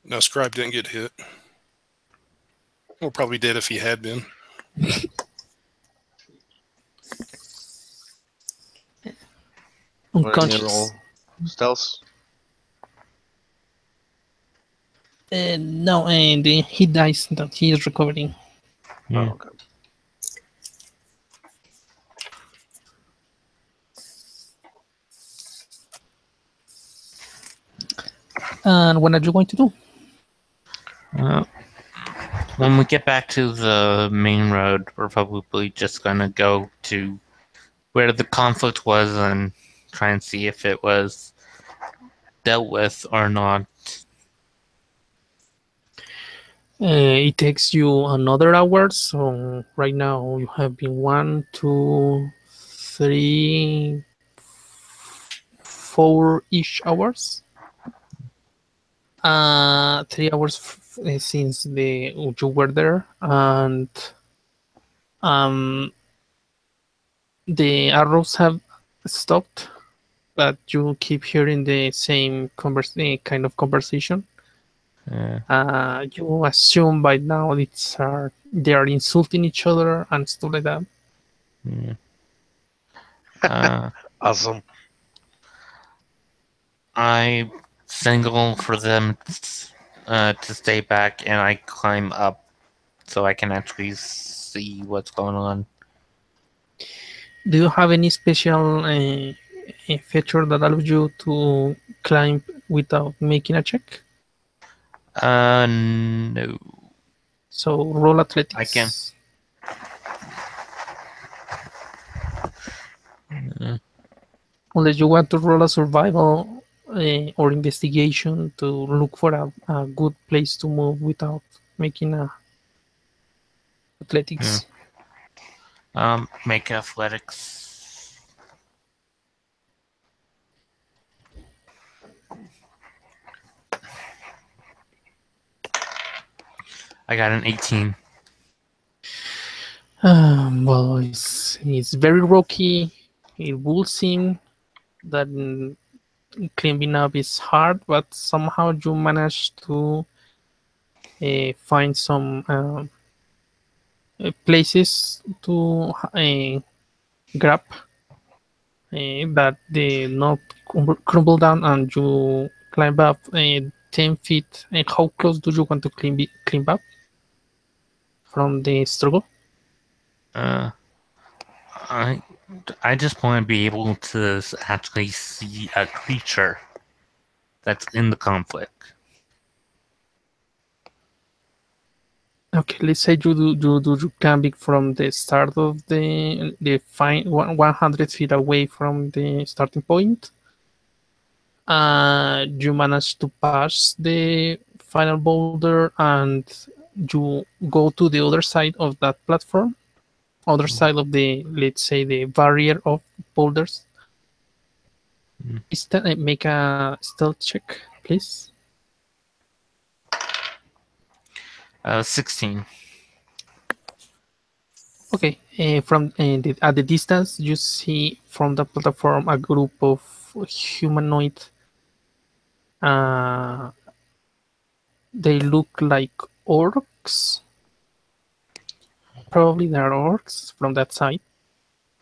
No, Scribe didn't get hit. Well, probably did if he had been. Unconscious. Stealth. No, and he dies. That he is recovering. Yeah. Oh, okay. And what are you going to do? When we get back to the main road, we're probably just gonna go to where the conflict was and try and see if it was dealt with or not. It takes you another hour. So right now you have been 1, 2, 3, 4-ish hours. 3 hours since you were there, and um, the arrows have stopped, but you keep hearing the same kind of conversation. You assume by now they are insulting each other and stuff like that. Awesome. I signal for them to stay back, and I climb up so I can actually see what's going on. Do you have any special feature that allows you to climb without making a check? No. So roll athletics. I can. Unless you want to roll a survival or investigation to look for a good place to move without making a athletics. Make athletics. I got an 18. Well, it's very rocky. It would seem that climbing up is hard, but somehow you manage to find some places to grab that they not crumble down, and you climb up 10 feet. How close do you want to climb up from the struggle? I just want to be able to actually see a creature that's in the conflict. Okay, let's say you climbing from the start of the 100 feet away from the starting point. You manage to pass the final boulder, and you go to the other side of that platform, other side of the, let's say, the barrier of boulders. Make a stealth check, please. 16. Okay, at the distance, you see from the platform a group of humanoid. They look like orcs. Probably they're orcs from that side.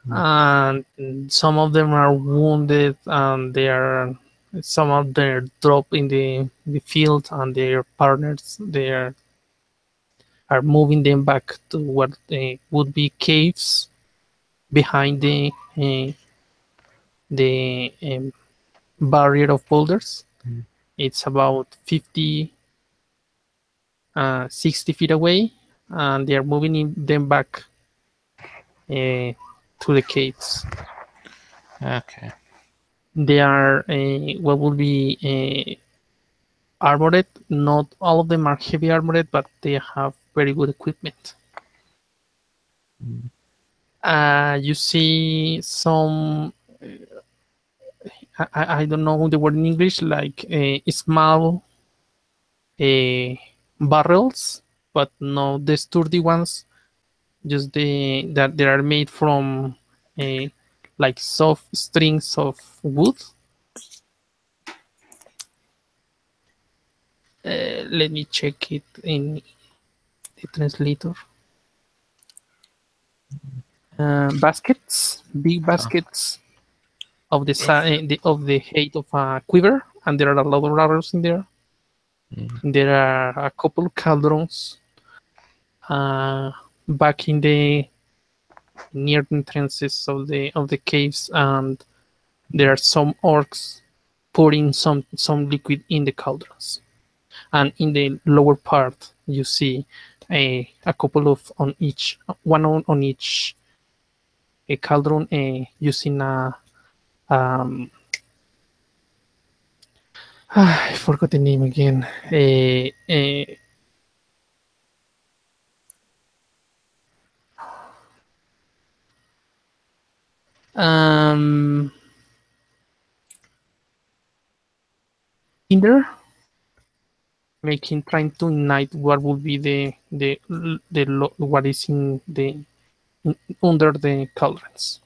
And some of them are wounded, and some of them drop in the field, and their partners are moving them back to what would be caves behind the barrier of boulders. It's about 50, 60 feet away, and they are moving them back to the caves. Okay. They are what would be armored. Not all of them are heavy armored, but they have very good equipment. You see some, I don't know the word in English, like small barrels, but no the sturdy ones. Just that they are made from like soft strings of wood. Let me check it in the translator. Baskets, big baskets of the height of a quiver, and there are a lot of arrows in there. There are a couple cauldrons back in the near entrances of the caves, and there are some orcs pouring some liquid in the cauldrons. And in the lower part, you see a couple of on each a cauldron using a I forgot the name again. Tinder. trying to ignite what would be what is in the under the cauldrons.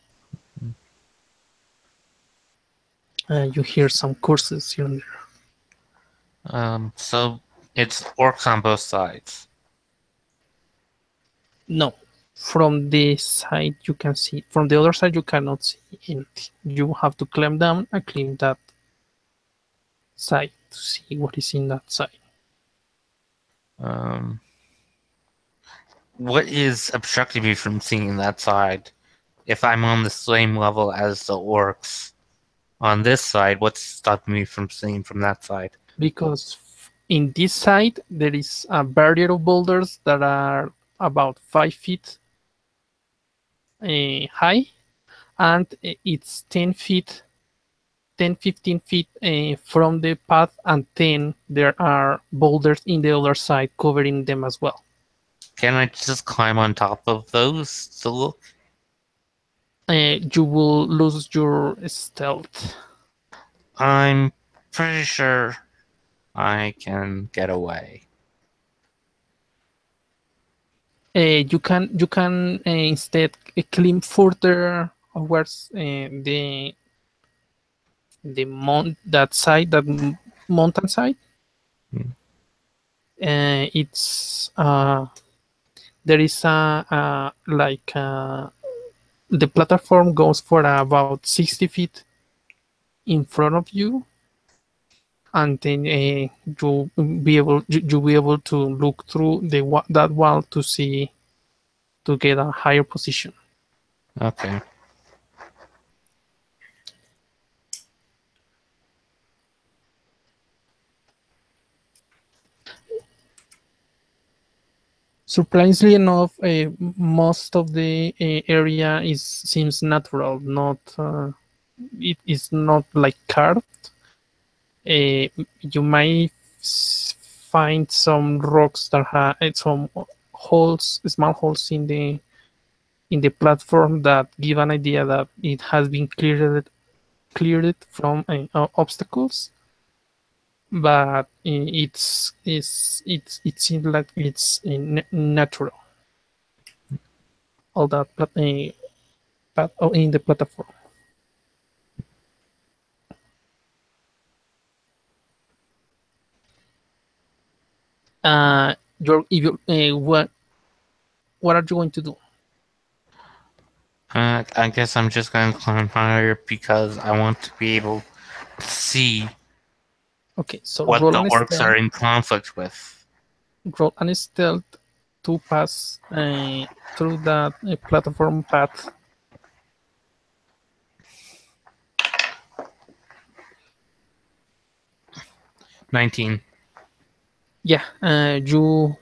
You hear some curses here and there. So it's orcs on both sides. No, from this side you can see. From the other side you cannot see anything. You have to climb down and climb that side to see what is in that side. What is obstructing me from seeing that side? If I'm on the same level as the orcs on this side, what's stopping me from seeing from that side? Because in this side there is a barrier of boulders that are about 5 feet high, and it's 10 feet 10-15 feet from the path, and then there are boulders in the other side covering them as well. Can I just climb on top of those to look? You will lose your stealth. I'm pretty sure I can get away. You can instead climb further towards that side, that mountain side. It's there is the platform goes for about 60 feet in front of you, and then you'll be able to look through that wall to get a higher position. Okay. Surprisingly enough, most of the area seems natural. It is not like carved. You might find some rocks that have some holes, small holes in the platform that give an idea that it has been cleared from obstacles. But it seems like it's natural. All that in the platform. What are you going to do? I guess I'm just going to climb higher because I want to be able to see Okay, so what the orcs are in conflict with. Roll an stealth to pass through that platform path. $19. Yeah, you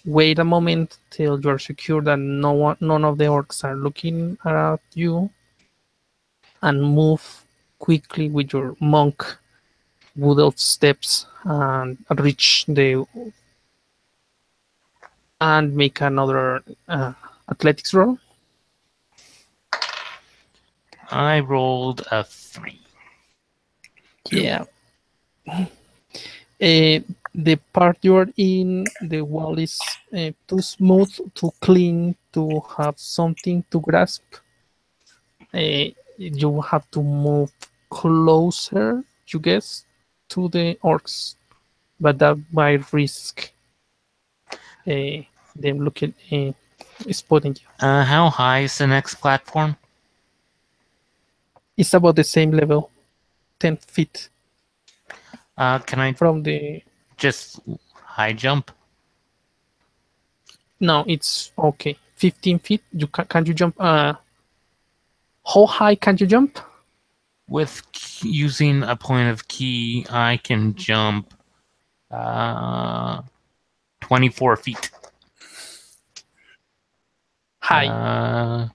wait a moment till you are secure that none of the orcs are looking at you, and move quickly with your monk wooded steps and reach and make another athletics roll. I rolled a 3. Yeah. The part you're in, the wall is too smooth, too clean to have something to grasp. You have to move closer, you guess, to the orcs, but that might risk them looking, spotting you. How high is the next platform? It's about the same level, 10 feet Can I from the... just high jump? No, it's okay. 15 feet. Can you jump? How high can you jump? With using a point of key, I can jump 24 feet. High.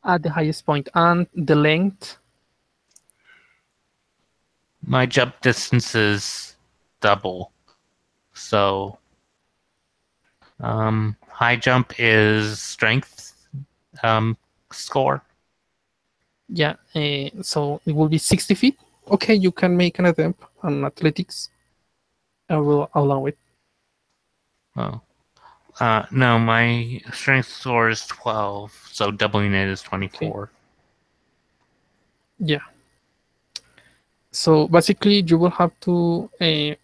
At the highest point. And the length? My jump distance is double. So high jump is strength score. Yeah, so it will be 60 feet. Okay, you can make an attempt on athletics. I will allow it. Oh. No, my strength score is 12, so doubling it is 24. Yeah. So basically, you will have to. The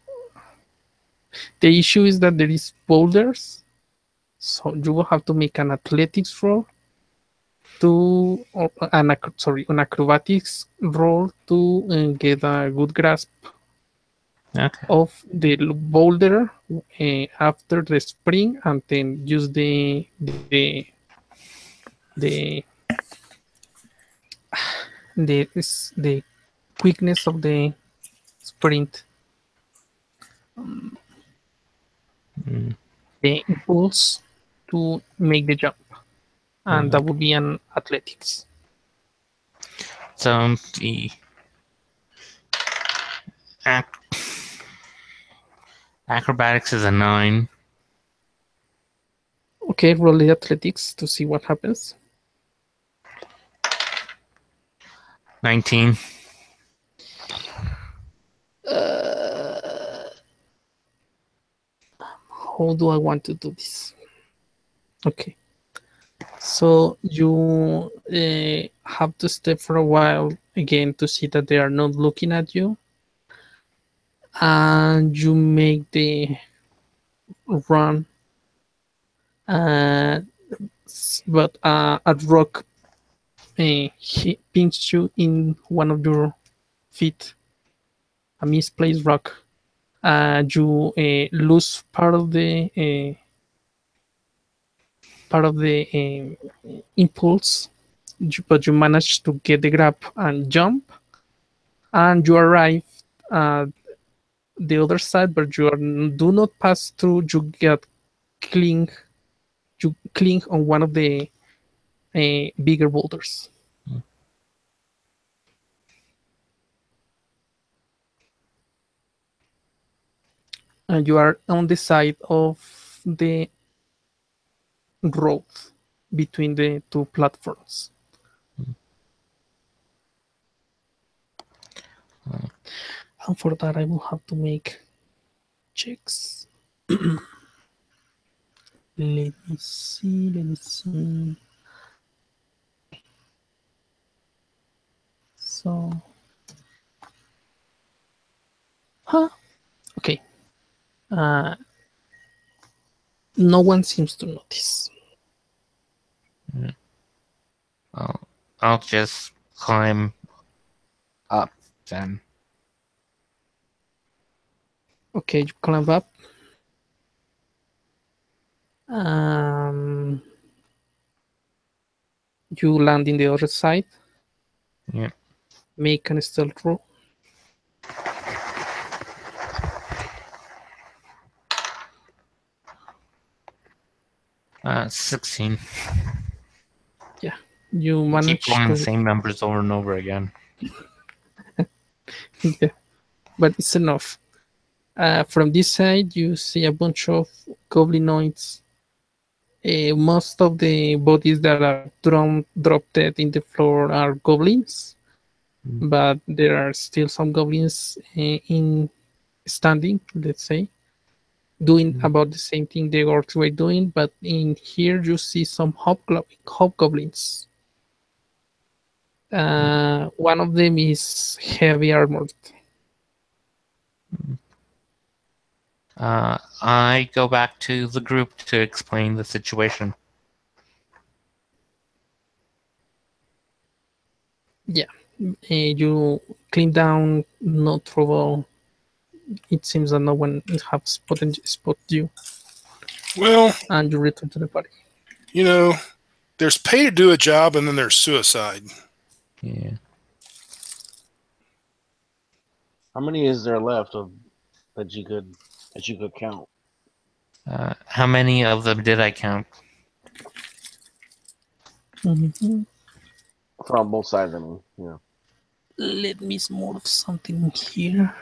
issue is that there is boulders, so you will have to make an athletics roll an acrobatics roll to get a good grasp Okay. of the boulder after the spring, and then use the the quickness of the sprint, Mm. the impulse to make the jump, and that would be an athletics. So the acrobatics is a 9. Okay, roll the athletics to see what happens. 19. How do I want to do this? Okay, so you have to step for a while again to see that they are not looking at you, and you make the run, uh, but a rock he pinches you in one of your feet, a misplaced rock. You lose part of the impulse, but you manage to get the grab and jump, and you arrive at the other side, but do not pass through. You get cling, you cling on one of the bigger boulders. And you are on the side of the road between the two platforms. And for that, I will have to make checks. Let me see. So, okay. No one seems to notice. I'll just climb up then. Okay, you climb up. You land in the other side. Yeah. Make an stealth roll. Uh, 16. Yeah, you Keep manage going the to. same numbers over and over again. Yeah, but it's enough. From this side, you see a bunch of goblinoids. Most of the bodies that are dropped dead in the floor are goblins, but there are still some goblins in standing, let's say, doing about the same thing the orcs were doing. But in here, you see some hobgoblins. One of them is heavy armored. I go back to the group to explain the situation. Yeah, you climb down, no trouble. It seems that no one have spotted you, Well, and you return to the party. you know, there's pay to do a job, and then there's suicide. Yeah. How many is there left of that you could count? How many of them did I count? Mm-hmm. From both sides, I mean, yeah. Let me smooth something here.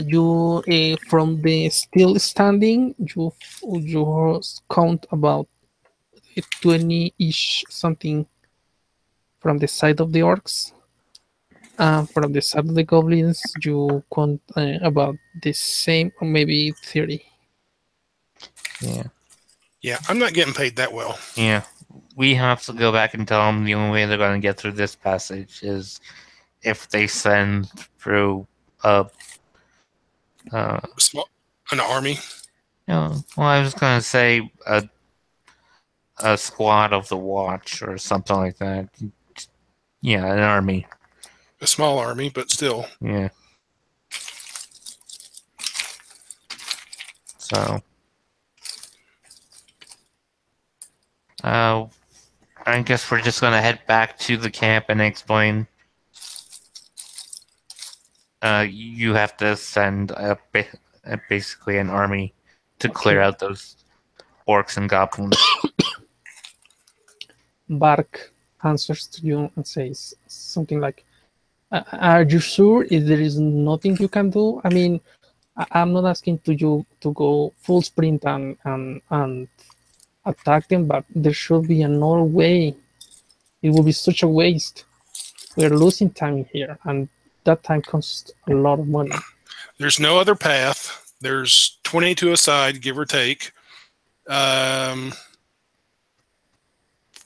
You from the still standing, you count about 20-ish something from the side of the orcs. From the side of the goblins, you count about the same, or maybe 30. Yeah. Yeah, I'm not getting paid that well. Yeah. We have to go back and tell them the only way they're going to get through this passage is if they send through a. An army. Well, I was going to say a squad of the watch or something like that. Yeah, an army. A small army, but still. Yeah. So, I guess we're just gonna head back to the camp and explain. You have to send basically an army to clear out those orcs and goblins. Bark answers to you and says something like, "Are you sure if there is nothing you can do? I mean, I'm not asking you to go full sprint and attack them, but there should be another way. It will be such a waste. We're losing time here, and that time costs a lot of money." There's no other path. There's 20 to a side, give or take.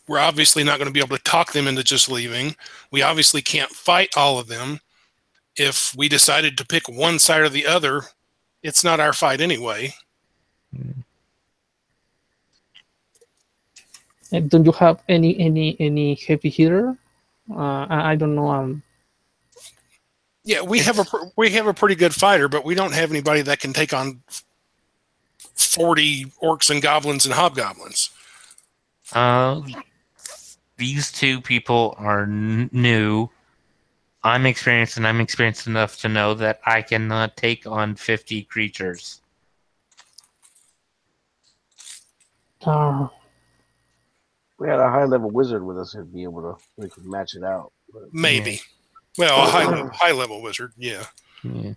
We're obviously not going to be able to talk them into just leaving. We obviously can't fight all of them. If we decided to pick one side or the other, it's not our fight anyway. And don't you have any heavy hitter? I don't know. Yeah, we have a pretty good fighter, but we don't have anybody that can take on 40 orcs and goblins and hobgoblins. These two people are new. I'm experienced, and I'm experienced enough to know that I cannot take on 50 creatures. We had a high level wizard with us who'd be able to, we could match it out. But Maybe. Well, a high level wizard, yeah. Yeah.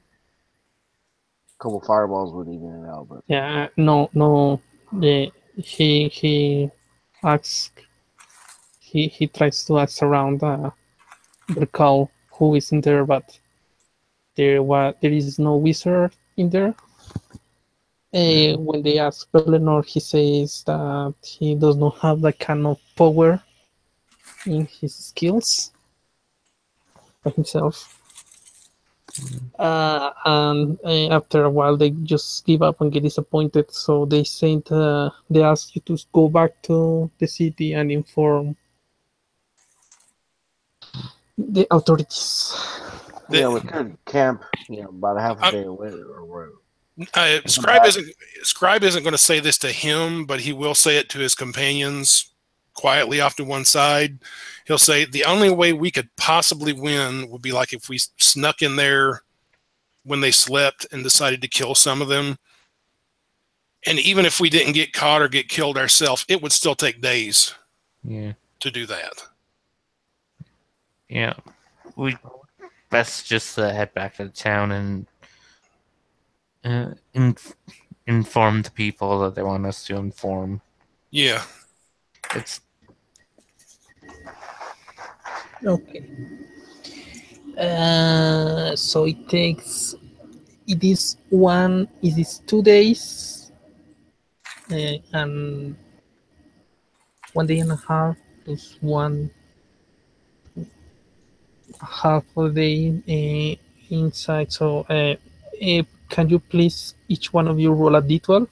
a couple fireballs would even it out, but Yeah, no. He asks. He tries to ask around. Recall who is in there, but there is no wizard in there. When they ask Eleanor, he says that he does not have that kind of power in his skills by himself. And after a while, they just give up and get disappointed. So they they ask you to go back to the city and inform the authorities. yeah, we could camp, about a half a day away or whatever. Scribe isn't going to say this to him, but he will say it to his companions quietly off to one side. He'll say the only way we could possibly win would be like if we snuck in there when they slept and decided to kill some of them. And even if we didn't get caught or get killed ourselves, it would still take days to do that. Yeah. We best just head back to the town and inform the people that they want us to inform. Yeah. It's okay. So it is 2 days and 1 day and a half plus 1 half of the day inside. So can you please each one of you roll a d12?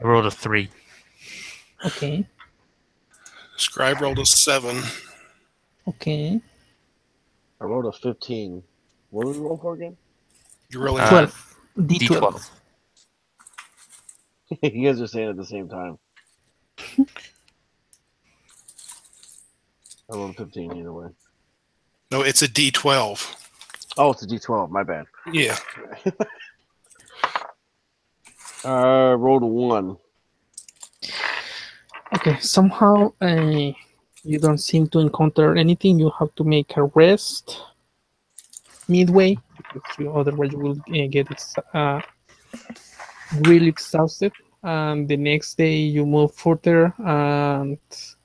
I rolled a 3. Okay. Scribe rolled a 7. Okay. I rolled a 15. What did we roll for again? You're really 12. D12. You guys are saying it at the same time. I rolled a 15 either way. No, it's a D12. Oh, it's a D12. My bad. Yeah. I rolled a 1. Okay, somehow you don't seem to encounter anything. You have to make a rest midway. because otherwise you will get really exhausted. And the next day you move further, and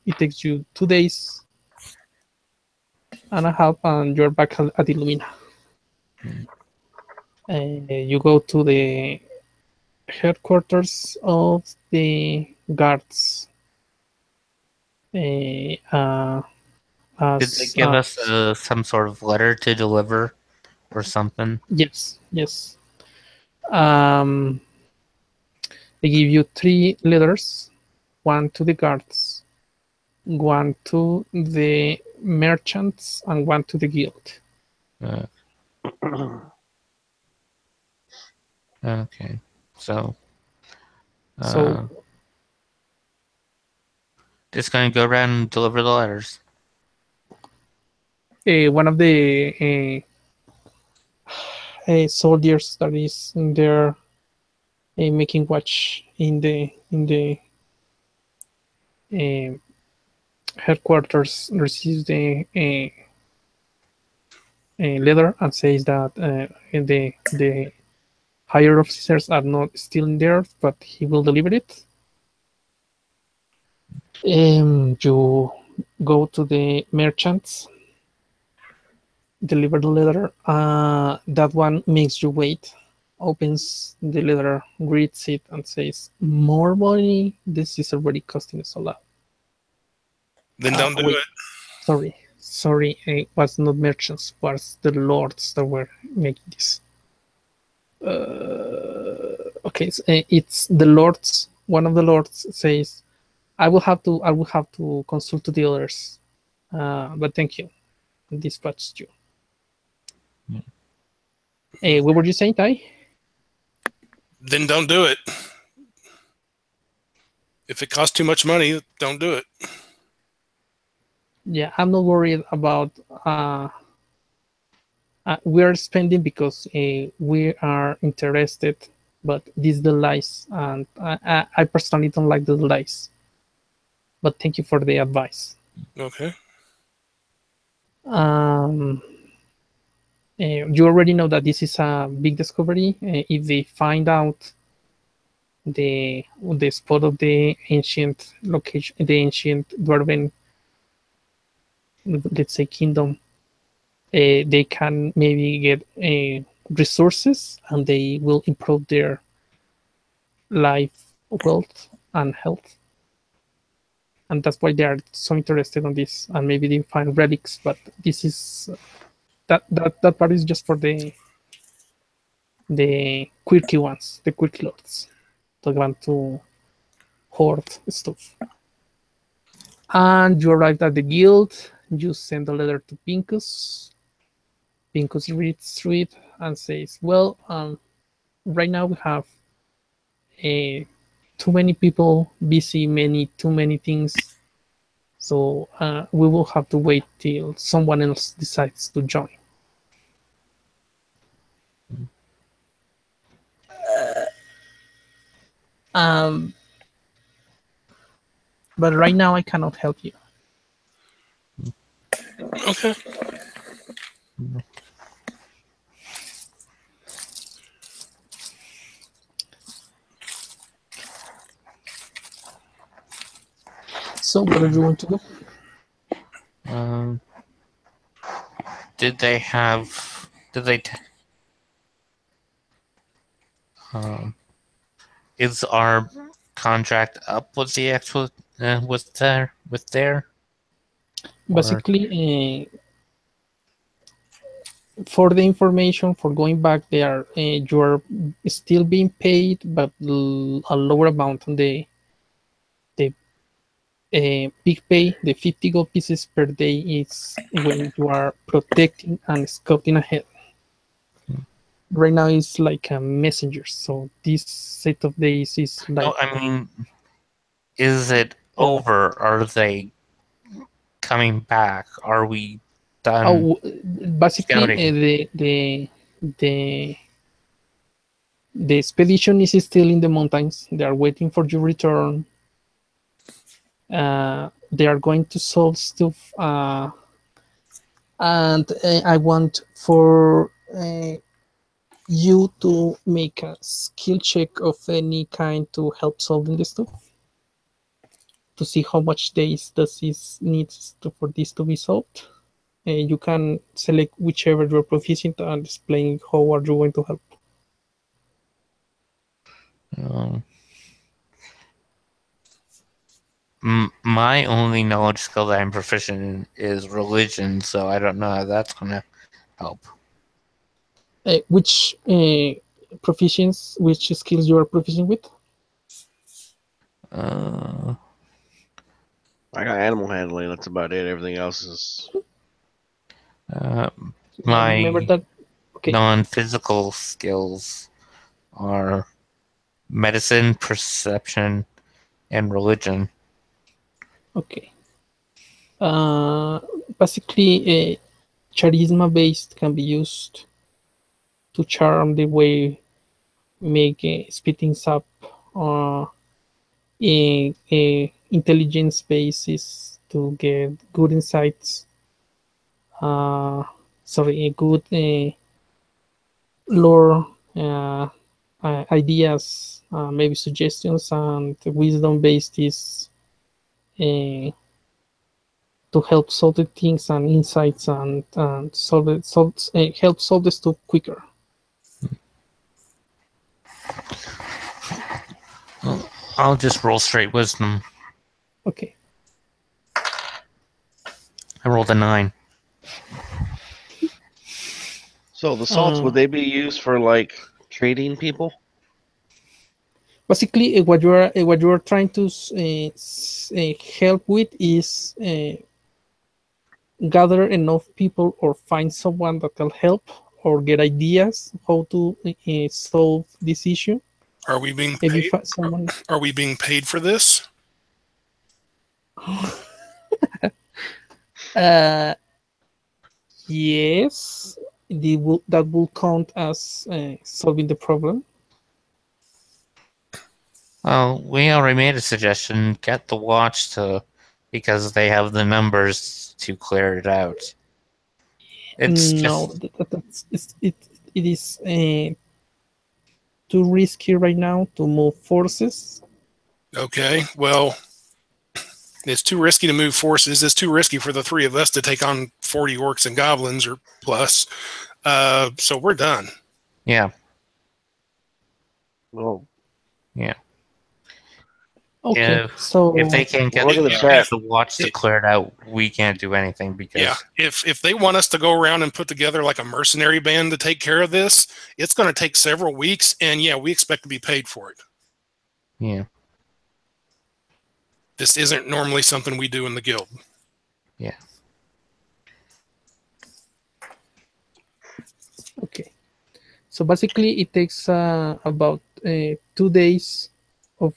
it takes you 2 days and a half, and you're back at Illumina. You go to the headquarters of the guards. Did they give us some sort of letter to deliver or something? Yes, yes. They give you 3 letters, one to the guards, one to the merchants, and one to the guild. Okay, so just gonna go around and deliver the letters. One of the soldiers that is in there making watch in the headquarters receives the letter and says that the higher officers are not still in there, but he will deliver it. You go to the merchants, deliver the letter. That one makes you wait, opens the letter, reads it, and says, "More money? This is already costing us a lot." Then don't do it. Sorry, it was not merchants, it was the lords that were making this. Okay, it's the lords. One of the lords says, I will have to consult to the others, but thank you. Dispatched you. What were you saying, Ty? Then don't do it. If it costs too much money, don't do it. Yeah, I'm not worried about. We are spending because we are interested, but these delays, and I personally don't like the delays. But thank you for the advice. Okay. You already know that this is a big discovery. If they find out the spot of the ancient location, the ancient Dwarven, let's say, kingdom, they can maybe get resources, and they will improve their life, wealth, and health. And that's why they are so interested on this. And maybe they find relics, but this is that part is just for the quirky ones, the quirky lords that want to hoard stuff. And you arrived at the guild. You send a letter to Pincus. Pincus reads through it and says, "Well, right now we have too many people busy, too many things. So we will have to wait till someone else decides to join." But right now I cannot help you. Okay. So what are you going to do? Did they is our contract up with the actual with their Basically, for the information, for going back there, you are still being paid, but a lower amount on the big pay. The 50 gold pieces per day is when you are protecting and scouting ahead. Right now it's like a messenger, so this set of days is like. No, I mean, is it over? Are they coming back? Are we done? Basically, the expedition is still in the mountains. They are waiting for your return. They are going to solve stuff, and I want for you to make a skill check of any kind to help solving this stuff, to see how much days does this needs to, for this to be solved. You can select whichever you're proficient and explain how are you going to help. My only knowledge skill that I'm proficient in is religion, so I don't know how that's gonna help. Which which skills you are proficient with? Uh, I got animal handling. That's about it. Everything else is. Remember my that. Okay. non-physical skills are medicine, perception, and religion. Okay. Basically, charisma based can be used to charm the way, make speed things up. Intelligence basis to get good insights. Sorry, a good lore ideas, maybe suggestions, and wisdom based is to help solve the things and insights and help solve the stuff quicker. I'll just roll straight wisdom. Okay. I rolled a 9. So the salts, would they be used for like trading people? Basically, what you are trying to help with is gather enough people or find someone that can help or get ideas how to solve this issue. Are we being Maybe paid? someone. Are we being paid for this? Yes, that will count as solving the problem. Well, we already made a suggestion. Get the watch to, because they have the numbers to clear it out. It's No, it is too risky right now to move forces. Okay, well, it's too risky to move forces. It's too risky for the three of us to take on 40 orcs and goblins or plus. So we're done. Yeah. Well, yeah. Okay, so if they can't get look at the chat. the watch to clear it out, we can't do anything because Yeah, if they want us to go around and put together like a mercenary band to take care of this, it's going to take several weeks, and yeah, we expect to be paid for it. Yeah. This isn't normally something we do in the guild. Yeah. Okay, so basically it takes about 2 days of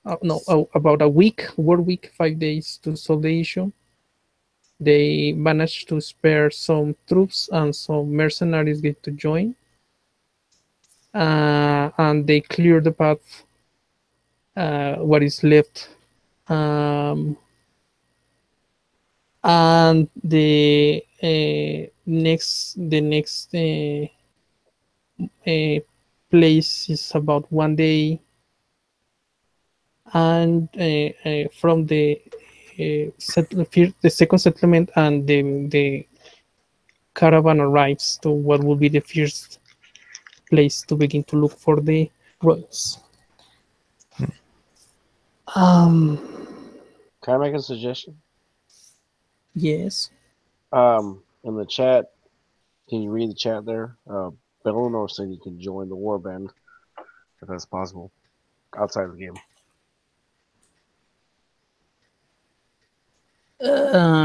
about a week, work week, 5 days to solve the issue. They managed to spare some troops and some mercenaries get to join, and they clear the path. What is left, and the next place is about 1 day, and from the second settlement, and the caravan arrives to what will be the first place to begin to look for the royals. Can I make a suggestion? Yes. In the chat, can you read the chat there? Eleanor said you can join the warband if that's possible outside of the game.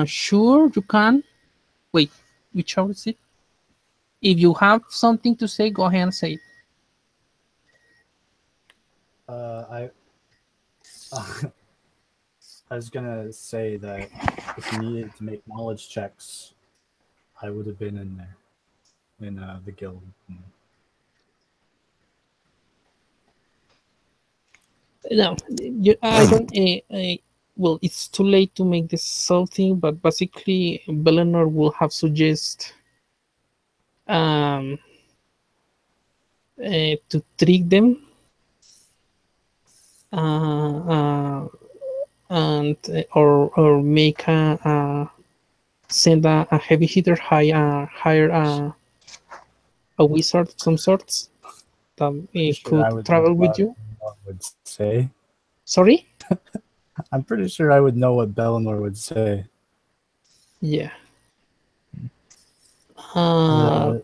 Sure, you can. Wait, which hour is it? If you have something to say, go ahead and say it. I was gonna say that if you needed to make knowledge checks, I would have been in there, in the guild. No, I don't. Well, it's too late to make this something, but basically, Belenor will have suggest to trick them, and or make send a heavy hitter, hire a wizard of some sorts that Sure, I could would travel know with what you. Bellinor would say. Sorry? I'm pretty sure I would know what Bellinor would say. Yeah. I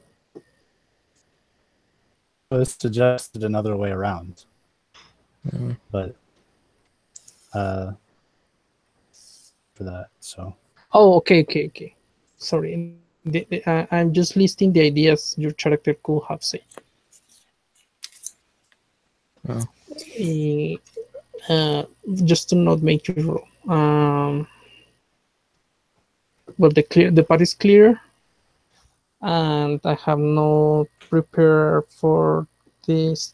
was suggested another way around, but for that, so Oh, okay. Sorry. I'm just listing the ideas your character could have said. Oh. Just to not make you roll. Well, the part is clear, and I have not prepared for this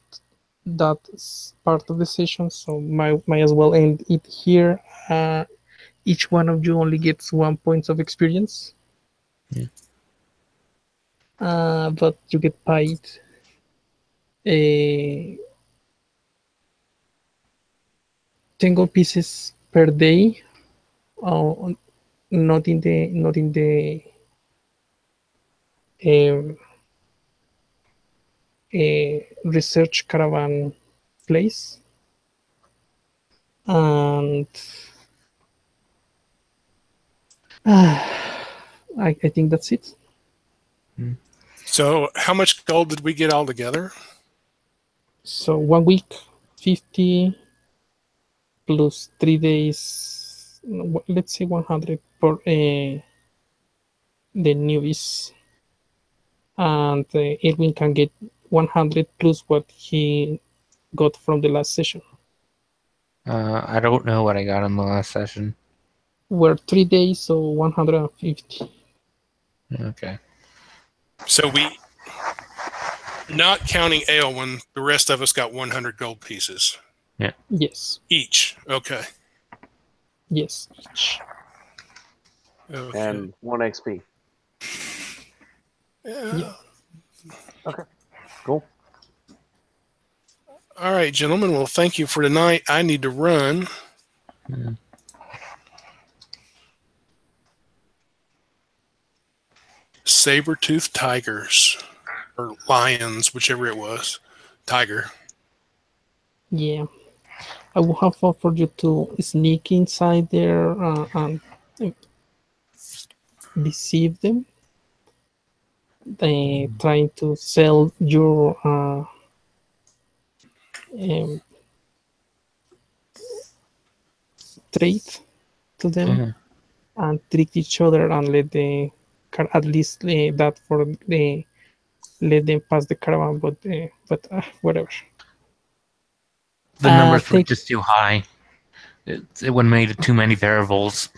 that part of the session, so might as well end it here. Each one of you only gets 1 point of experience, but you get paid 10 gold pieces per day. Not in the um, research caravan place, and I think that's it. So, how much gold did we get all together? So 1 week, 50 plus 3 days. Let's say 100 for the newbies, and Edwin can get 100 plus what he got from the last session. I don't know what I got in the last session. Were 3 days, so 150. Okay. So we, not counting Aelwyn, the rest of us got 100 gold pieces Yes, each. Okay. yes, each. Okay. And 1 XP. Yeah. Okay. Cool. All right, gentlemen. Well, thank you for tonight. I need to run. Saber-toothed tigers or lions, whichever it was. Tiger. Yeah. I would have offered you to sneak inside there and deceive them, trying to sell your trade to them, and trick each other and let the at least that for the let them pass the caravan, but whatever. The numbers were Thank just too high. It would have made too many variables.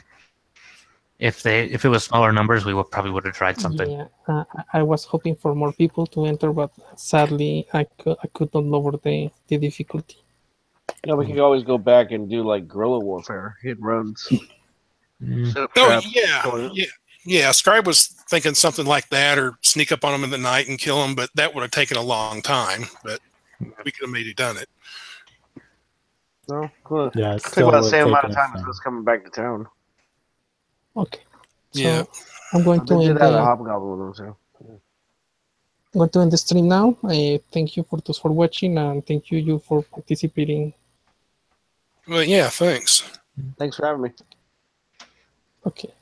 If it was smaller numbers, we probably would have tried something. Yeah, I was hoping for more people to enter, but sadly I could not lower the difficulty. Yeah, we could always go back and do like guerrilla warfare. Hit runs. Set up Oh, traps. yeah. Scribe was thinking something like that, or sneak up on them in the night and kill them, but that would have taken a long time. But we could have maybe done it. No, cool. yeah, it It took still about the would same take amount an of time as effect. us coming back to town. Okay, so Yeah. I'm going They to did end have a the hobgoblin with them, so. I'm going to end the stream now. Thank you for those for watching, and thank you for participating. Well, yeah. Thanks. Thanks for having me. Okay.